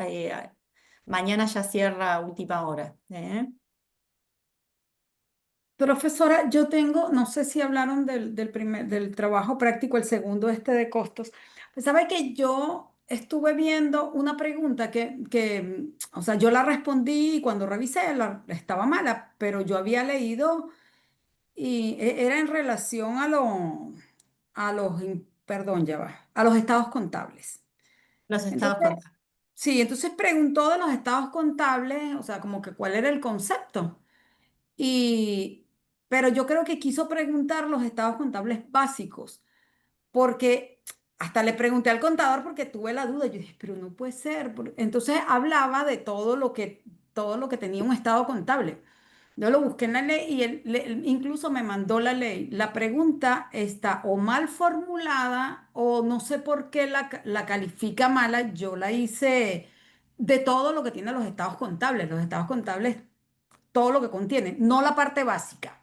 mañana ya cierra a última hora. Profesora, yo tengo, no sé si hablaron del trabajo práctico, el segundo este de costos. Pues sabe que yo estuve viendo una pregunta o sea, yo la respondí y cuando revisé estaba mala, pero yo había leído y era en relación perdón, ya va, a los estados contables. Los estados Entonces, contables. sí, entonces preguntó de los estados contables, o sea, como que cuál era el concepto. Y, pero yo creo que quiso preguntar los estados contables básicos, porque hasta le pregunté al contador porque tuve la duda. Yo dije, pero no puede ser. Entonces hablaba de todo lo que tenía un estado contable. Yo lo busqué en la ley y él incluso me mandó la ley. La pregunta está o mal formulada o no sé por qué la califica mala. Yo la hice de todo lo que tienen los estados contables. Los estados contables todo lo que contiene, no la parte básica.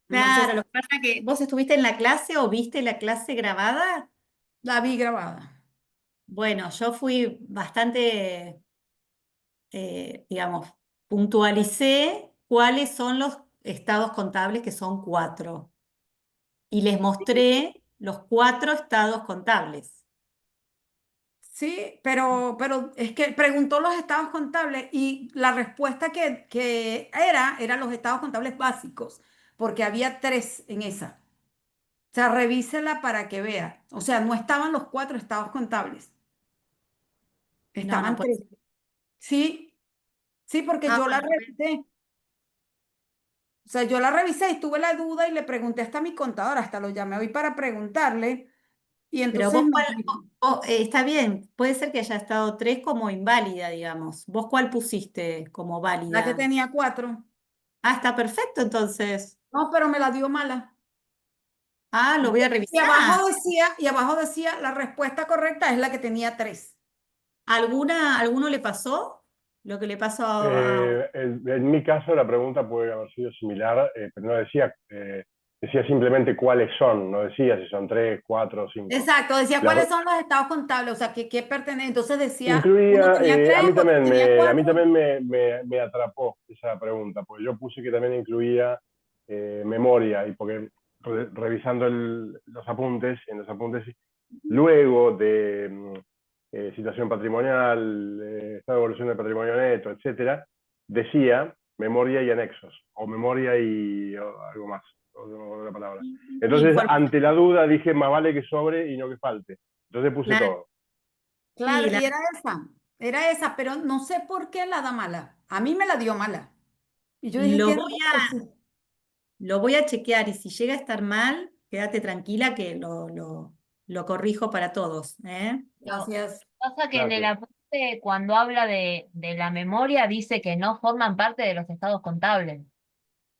No sé Claro, si lo que pasa es que vos estuviste en la clase o viste la clase grabada. la vi grabada. Bueno, yo fui bastante, digamos, puntualicé cuáles son los estados contables, que son 4, y les mostré los 4 estados contables. Sí, pero es que preguntó los estados contables y la respuesta que eran los estados contables básicos, porque había tres en esa. O sea, revísela para que vea. O sea, no estaban los cuatro estados contables, No, no estaban puede tres. ser. Sí, sí, porque Ah, yo la bueno, revisé. O sea, yo la revisé y tuve la duda y le pregunté hasta a mi contador, hasta lo llamé hoy para preguntarle. Y pero entonces vos, está bien, puede ser que haya estado 3 como inválida, digamos. ¿Vos cuál pusiste como la que válida? tenía cuatro. Ah, está perfecto entonces. No, pero me la dio mala. Ah, lo voy a revisar. Y abajo decía, la respuesta correcta es la que tenía tres. ¿Alguno le pasó? Lo que le pasó En mi caso la pregunta puede haber sido similar, pero no decía, decía simplemente cuáles son, no decía si son 3, 4 o 5. Exacto, decía cuáles La, son los estados contables, o sea, qué pertenece. Entonces decía, uno incluía, tenía tres, otro tenía a mí cuatro. también me atrapó esa pregunta, porque yo puse que también incluía memoria, y porque revisando los apuntes, en los apuntes, luego de situación patrimonial, estado de evolución del patrimonio neto, etcétera, decía memoria y anexos, o memoria y algo más, o la palabra. Entonces, Información. ante la duda, dije, más vale que sobre y no que falte. Entonces puse Claro. todo. Claro, Sí, y era esa, pero no sé por qué la da mala. A mí me la dio mala. Y yo dije, lo qué voy raro, sí. lo voy a chequear y si llega a estar mal, quédate tranquila que lo corrijo para todos, ¿eh? Gracias. Pasa que en el Gracias. apunte, cuando habla de la memoria, dice que no forman parte de los estados contables.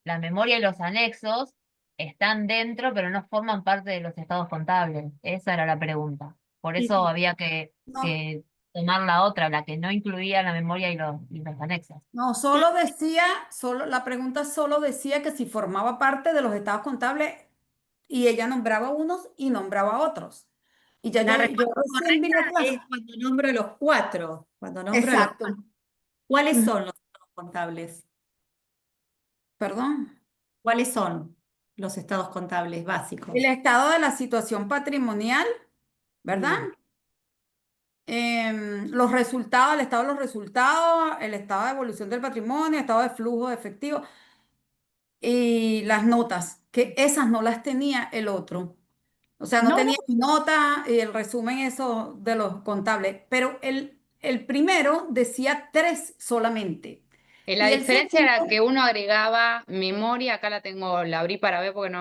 La memoria y los anexos están dentro, pero no forman parte de los estados contables. Esa era la pregunta. Por Sí, eso sí. había No, que tomar la otra, la que no incluía la memoria y los anexos. no, la pregunta solo decía que si formaba parte de los estados contables y ella nombraba unos y nombraba otros. Y ya La yo respuesta recién vi correcta la clase. es cuando nombro los cuatro. Cuando nombro los Exacto. cuatro. ¿Cuáles Ujú. son los estados contables? Perdón. ¿Cuáles son los estados contables básicos? El estado de la situación patrimonial, ¿verdad? Bien. Los resultados, el estado de los resultados, el estado de evolución del patrimonio, estado de flujo de efectivo y las notas, que esas no las tenía el otro. O sea, no No, no, tenía mi nota y el resumen eso de los contables, pero el primero decía tres solamente. La Y el diferencia segundo, era que uno agregaba memoria, acá la tengo, la abrí para ver porque sí,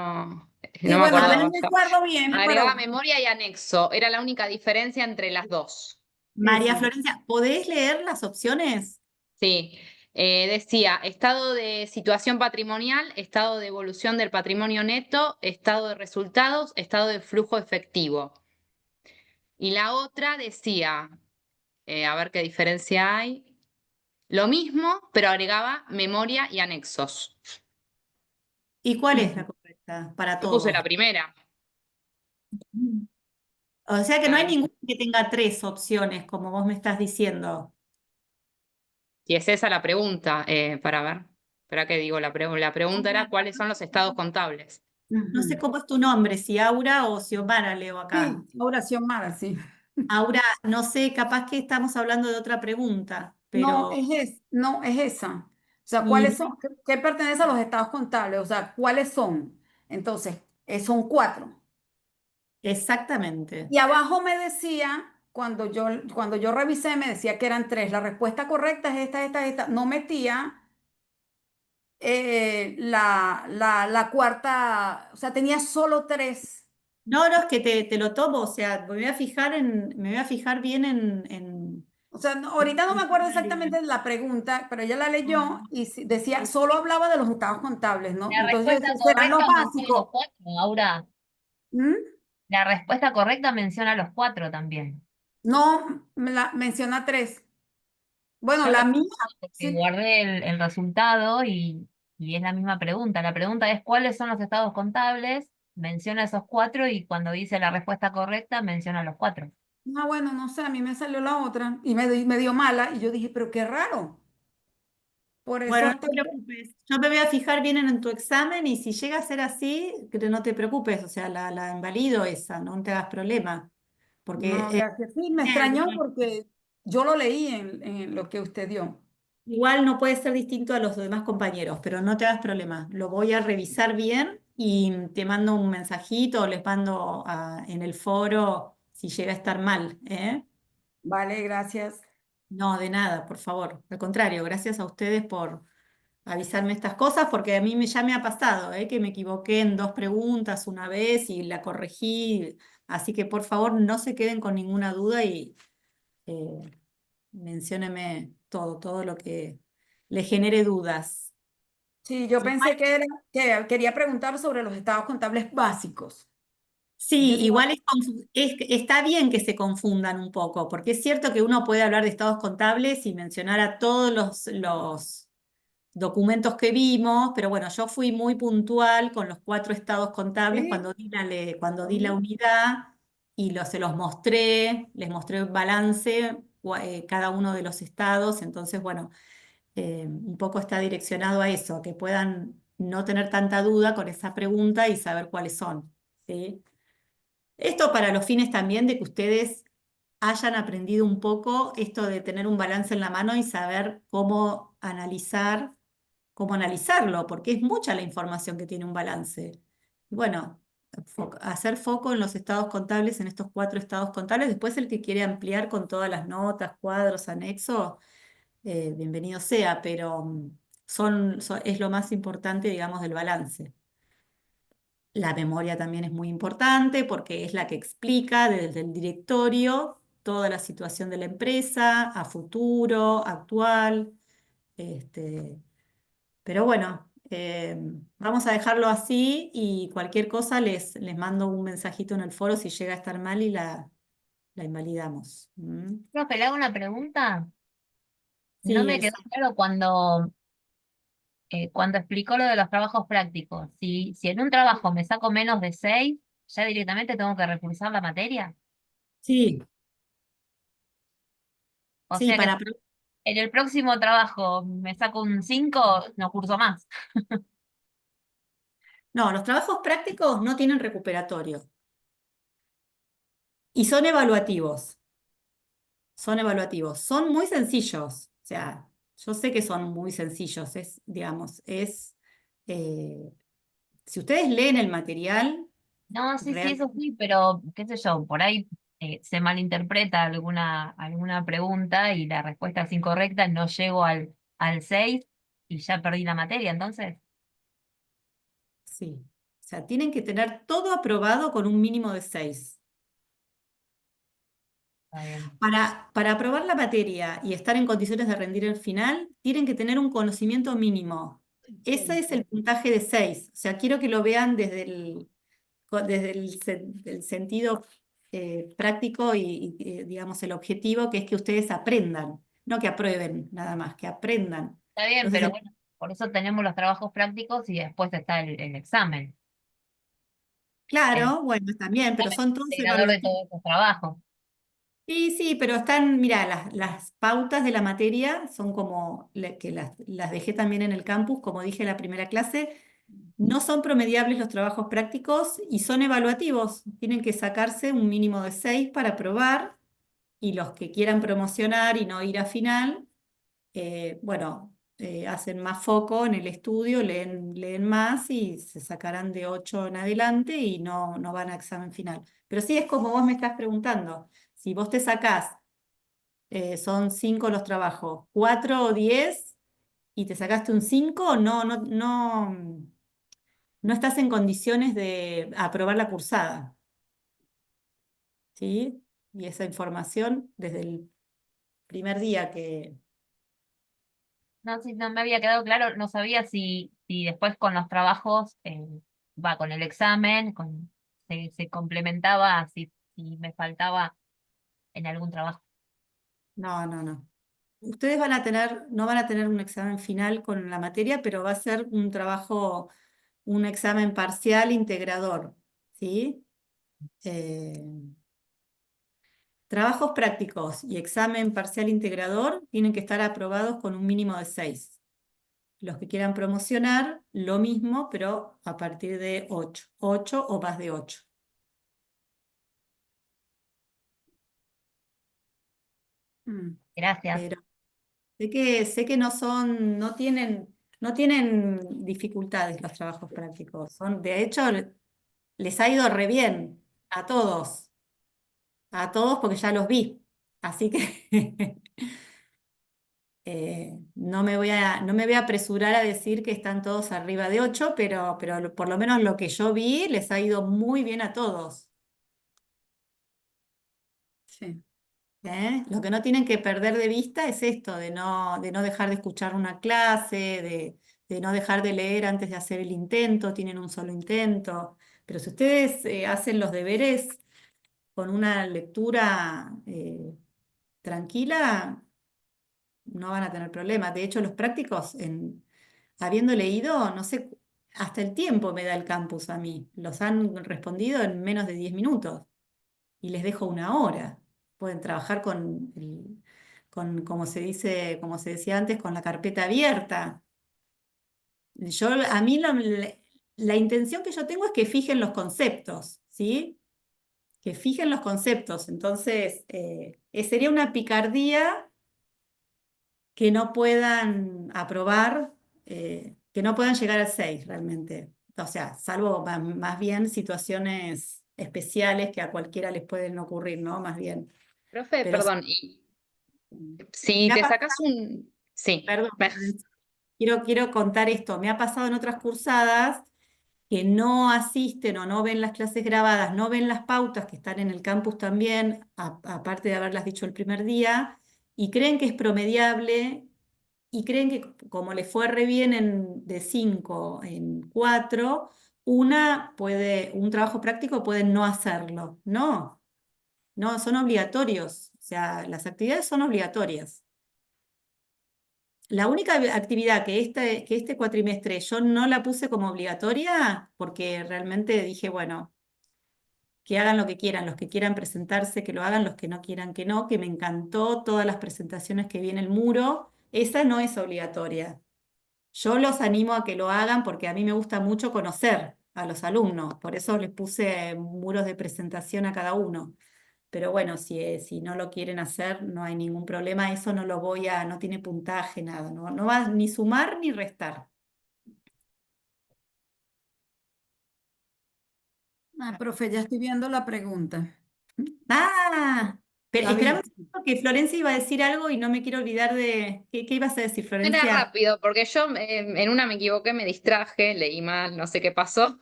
no me bueno, yo a ver, no acordaba. me acuerdo bien, Agregaba pero memoria y anexo, era la única diferencia entre las dos. sí, María sí. Florencia, ¿podés leer las opciones? Sí, decía estado de situación patrimonial, estado de evolución del patrimonio neto, estado de resultados, estado de flujo efectivo. Y la otra decía, a ver qué diferencia hay, lo mismo, pero agregaba memoria y anexos. ¿Y cuál es la Ujú. correcta para Yo puse todos? la primera. O sea que no hay Ay, ninguno que tenga tres opciones, como vos me estás diciendo. y es esa la pregunta, para ver. Espera que digo, la pregunta era ¿cuáles son los estados contables? No sé Ujú. cómo es tu nombre, si Aura o Xiomara leo acá. Sí, oración mala, sí. Aura, no sé, capaz que estamos hablando de otra pregunta, No, pero no, es esa. O sea, ¿cuáles y son? ¿Qué pertenece a los estados contables? O sea, ¿cuáles son? Entonces, son cuatro. exactamente. Y abajo me decía, cuando yo revisé, me decía que eran tres. La respuesta correcta es esta. No metía la cuarta, o sea, tenía solo tres. No, no, es que te lo tomo, o sea, me voy a fijar bien O sea, en ahorita no me el acuerdo diccionario. exactamente de la pregunta, pero ella la leyó y decía, solo hablaba de los estados contables, ¿no? La Entonces yo respuesta decía, serán los correcta menciona los básicos. cuatro, Aura. ¿Mm? La respuesta correcta menciona los cuatro también. No, menciona tres. Bueno, Yo lo la sé mía, porque sí. guardé el resultado y es la misma pregunta. La pregunta es ¿cuáles son los estados contables? Menciona esos cuatro y cuando dice la respuesta correcta menciona los cuatro. Ah, bueno, no sé, a mí me salió la otra y me dio mala y yo dije, pero qué raro. Por Bueno, eso no te preocupes. Yo me voy a fijar bien en tu examen y si llega a ser así, que no te preocupes, o sea, la invalido esa, no te hagas problema. Porque no, gracias. Sí, me extrañó porque yo lo leí en lo que usted dio. igual no puede ser distinto a los demás compañeros, pero no te hagas problema. Lo voy a revisar bien y te mando un mensajito o les mando en el foro si llega a estar mal, ¿eh? Vale, gracias. No, de nada, por favor. Al contrario, gracias a ustedes por avisarme estas cosas, porque a mí ya me ha pasado, ¿eh? Que me equivoqué en dos preguntas una vez y la corregí. Así que por favor no se queden con ninguna duda y eh, menciónenme todo lo que le genere dudas. Sí, yo Igual- pensé que quería preguntar sobre los estados contables básicos. Yo Sí, digo, igual está bien que se confundan un poco, porque es cierto que uno puede hablar de estados contables y mencionar a todos los documentos que vimos, pero bueno, yo fui muy puntual con los cuatro estados contables sí, cuando está di la bien. unidad y se los mostré, les mostré el balance, cada uno de los estados, entonces bueno, un poco está direccionado a eso, a que puedan no tener tanta duda con esa pregunta y saber cuáles son, ¿sí? Esto para los fines también de que ustedes hayan aprendido un poco esto de tener un balance en la mano y saber cómo analizar, cómo analizarlo, porque es mucha la información que tiene un balance. Bueno, hacer foco en los estados contables, en estos 4 estados contables. Después el que quiere ampliar con todas las notas, cuadros, anexos, bienvenido sea, pero es lo más importante, digamos, del balance. La memoria también es muy importante porque es la que explica desde el directorio toda la situación de la empresa, a futuro, actual. Este, pero bueno, vamos a dejarlo así y cualquier cosa les mando un mensajito en el foro si llega a estar mal y la invalidamos. ¿Mm? Profe, le hago una pregunta. No Sí, me quedó Elsa. claro cuando explicó lo de los trabajos prácticos. Si en un trabajo me saco menos de 6, ¿ya directamente tengo que recursar la materia? Sí, O sí, sea que para... si en el próximo trabajo me saco un 5, no curso más. No, los trabajos prácticos no tienen recuperatorio y son evaluativos. Son evaluativos. Son muy sencillos. O sea, yo sé que son muy sencillos. Es, digamos, eh, si ustedes leen el material, No, sí, sí, real, eso sí, pero qué sé yo, por ahí se malinterpreta alguna pregunta y la respuesta es incorrecta, no llego al 6 y ya perdí la materia, entonces. sí. O sea, tienen que tener todo aprobado con un mínimo de 6. Está bien. Para aprobar la materia y estar en condiciones de rendir el final, tienen que tener un conocimiento mínimo. Ese es el puntaje de 6. O sea, quiero que lo vean desde el sentido práctico y, digamos, el objetivo, que es que ustedes aprendan, no que aprueben nada más, que aprendan. Está bien, Entonces, pero bueno, por eso tenemos los trabajos prácticos y después está el examen, el claro, bueno, también, pero son todos integrador de evaluativos. todos esos trabajos. Sí, sí, pero están, mira, las pautas de la materia son como, que las dejé también en el campus, como dije en la primera clase, no son promediables los trabajos prácticos y son evaluativos. Tienen que sacarse un mínimo de 6 para aprobar y los que quieran promocionar y no ir a final, bueno, hacen más foco en el estudio, leen más y se sacarán de 8 en adelante y no van a examen final. Pero sí es como vos me estás preguntando, si vos te sacás, son 5 los trabajos, 4 o 10 y te sacaste un 5, no estás en condiciones de aprobar la cursada, ¿sí? Y esa información desde el primer día que... No, sí, no me había quedado claro, no sabía si después con los trabajos, va con el examen, se complementaba, si me faltaba en algún trabajo. No, no, no. Ustedes no van a tener un examen final con la materia, pero va a ser un trabajo, un examen parcial integrador, ¿sí? Eh, Trabajos prácticos y examen parcial integrador tienen que estar aprobados con un mínimo de 6. Los que quieran promocionar, lo mismo, pero a partir de 8. 8 o más de 8. Gracias. Pero sé que no tienen dificultades los trabajos prácticos. De hecho, les ha ido re bien a todos porque ya los vi. Así que no me voy a apresurar a decir que están todos arriba de 8, pero por lo menos lo que yo vi les ha ido muy bien a todos. Sí. Lo que no tienen que perder de vista es esto, de no dejar de escuchar una clase, de no dejar de leer antes de hacer el intento, tienen un solo intento. Pero si ustedes hacen los deberes con una lectura tranquila, no van a tener problemas. De hecho, los prácticos, habiendo leído, no sé, hasta el tiempo me da el campus a mí. Los han respondido en menos de 10 minutos y les dejo una hora. Pueden trabajar como se decía antes, con la carpeta abierta. A mí la intención que yo tengo es que fijen los conceptos, ¿sí? Que fijen los conceptos. Entonces, sería una picardía que no puedan aprobar, que no puedan llegar al 6 realmente. O sea, salvo más bien situaciones especiales que a cualquiera les pueden ocurrir, ¿no? Más bien. Profe, Pero perdón, y si me ha te pasado, sacas un... Sí, perdón, quiero contar esto. Me ha pasado en otras cursadas que no asisten o no ven las clases grabadas, no ven las pautas que están en el campus también, aparte de haberlas dicho el primer día, y creen que es promediable y creen que como le fue re bien de 5 en 4, un trabajo práctico puede no hacerlo. No, no, son obligatorios. O sea, las actividades son obligatorias. La única actividad que este cuatrimestre yo no la puse como obligatoria, porque realmente dije, bueno, que hagan lo que quieran, los que quieran presentarse, que lo hagan, los que no quieran, que no, que me encantó todas las presentaciones que vi en el muro, esa no es obligatoria. Yo los animo a que lo hagan porque a mí me gusta mucho conocer a los alumnos, por eso les puse muros de presentación a cada uno. Pero bueno, si no lo quieren hacer, no hay ningún problema, eso no tiene puntaje, nada, no va ni sumar ni restar. Profe, ya estoy viendo la pregunta. Ah, pero La vi. esperame un segundo que Florencia iba a decir algo y no me quiero olvidar de... ¿Qué ibas a decir, era Florencia? rápido, porque yo en una me equivoqué, me distraje, leí mal, no sé qué pasó.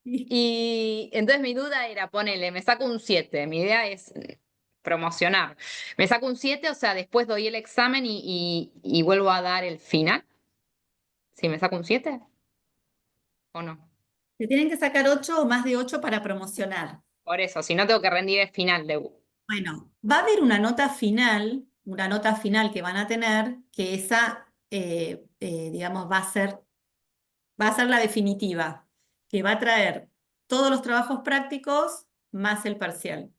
Y entonces mi duda era, ponele, me saco un 7. Mi idea es promocionar. Me saco un 7, o sea, después doy el examen y vuelvo a dar el final. ¿Si me saco un 7 o no? Te tienen que sacar 8 o más de 8 para promocionar. Por eso, si no tengo que rendir el final de... Bueno, va a haber una nota final que van a tener, que esa, digamos, va a ser la definitiva, que va a traer todos los trabajos prácticos más el parcial.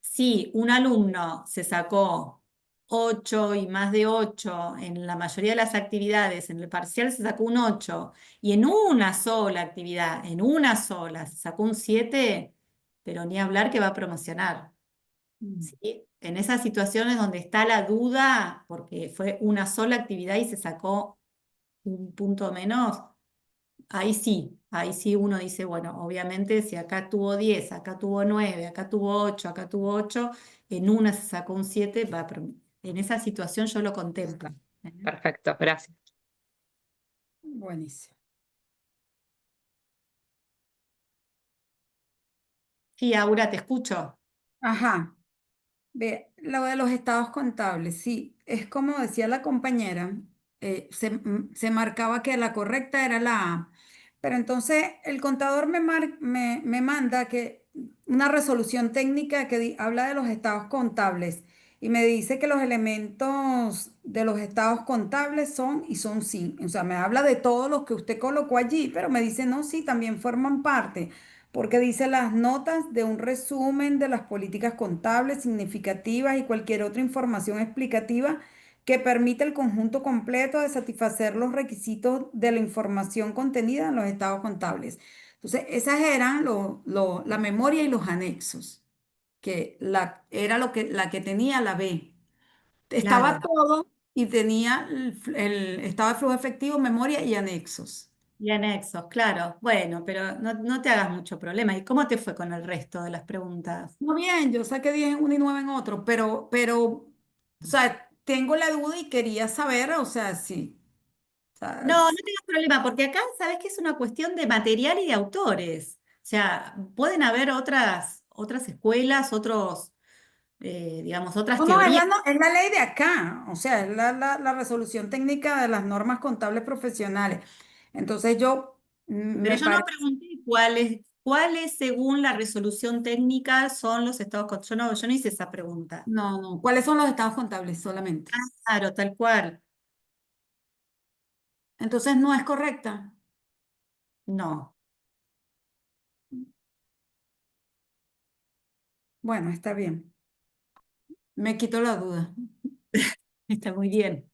Si un alumno se sacó 8 y más de 8 en la mayoría de las actividades, en el parcial se sacó un 8 y en una sola actividad, en una sola, se sacó un 7, pero ni hablar que va a promocionar. ¿Sí? En esas situaciones donde está la duda, porque fue una sola actividad y se sacó un punto menos, ahí sí uno dice, bueno, obviamente si acá tuvo 10, acá tuvo 9, acá tuvo 8, acá tuvo 8, en una se sacó un 7, en esa situación yo lo contemplo. Perfecto, gracias. Buenísimo. Sí, Aura, te escucho. Ajá. Ve, lo de los estados contables, sí, es como decía la compañera, se marcaba que la correcta era la A, pero entonces el contador me manda una resolución técnica que habla de los estados contables y me dice que los elementos de los estados contables son y son sí, o sea, me habla de todos los que usted colocó allí, pero me dice no, sí, también forman parte porque dice las notas de un resumen de las políticas contables significativas y cualquier otra información explicativa que permita el conjunto completo de satisfacer los requisitos de la información contenida en los estados contables. Entonces, esas eran la memoria y los anexos, era la que tenía la B. Estaba Claro. todo y tenía el estado de flujo efectivo, memoria y anexos. Y anexos, claro. Bueno, pero no te hagas mucho problema. ¿Y cómo te fue con el resto de las preguntas? Muy bien, yo saqué 10 en uno y 9 en otro, o sea, tengo la duda y quería saber, o sea, sí. O sea, No, no tengas problema, porque acá sabes que es una cuestión de material y de autores. O sea, pueden haber otras escuelas, digamos, otras no, no, teorías. es la ley de acá, o sea, es la resolución técnica de las normas contables profesionales. Entonces yo Pero me yo no parece, pregunté cuáles según la resolución técnica son los estados yo no hice esa pregunta. no, no, ¿cuáles son los estados contables solamente? Claro, tal cual. Entonces no es correcta. No, Bueno, está bien, me quito la duda. está muy bien.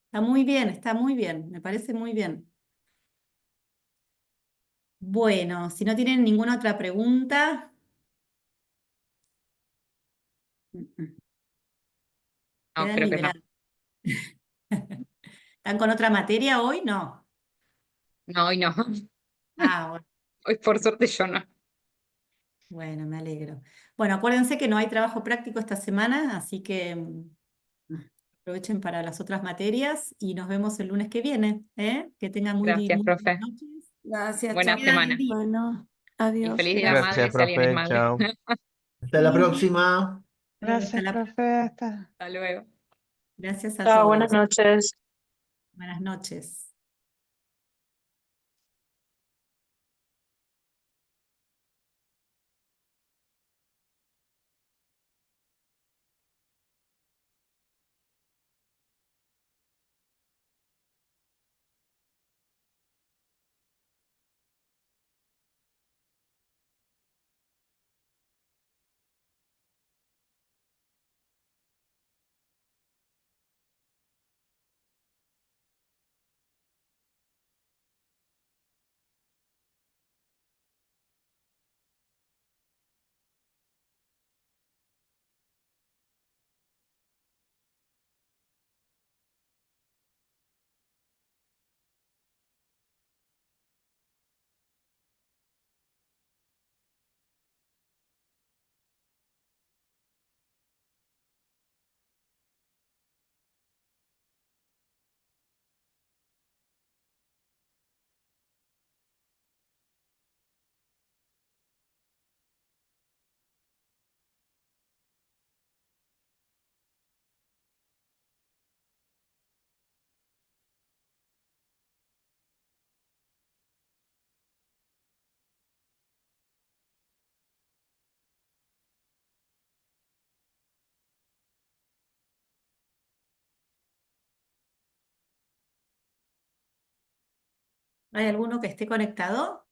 Está muy bien, está muy bien. Me parece muy bien. Bueno, si no tienen ninguna otra pregunta. No, Quedan creo que no. liberados. ¿Están con otra materia hoy? No. No, hoy no. Ah, bueno. Hoy por suerte yo no. Bueno, me alegro. Bueno, acuérdense que no hay trabajo práctico esta semana, así que aprovechen para las otras materias y nos vemos el lunes que viene, ¿eh? Que tengan Gracias, muy buenas profe. noches. Gracias, Buena chao. Quedan semana. en día. Bueno, Y adiós. feliz Día de la Gracias. Madre Gracias, si alguien es profe. madre. Chao. Hasta la próxima. Hasta Gracias, la profe. Hasta. Hasta luego. Gracias a Chao, buenas todos. noches. Buenas noches. ¿Hay alguno que esté conectado?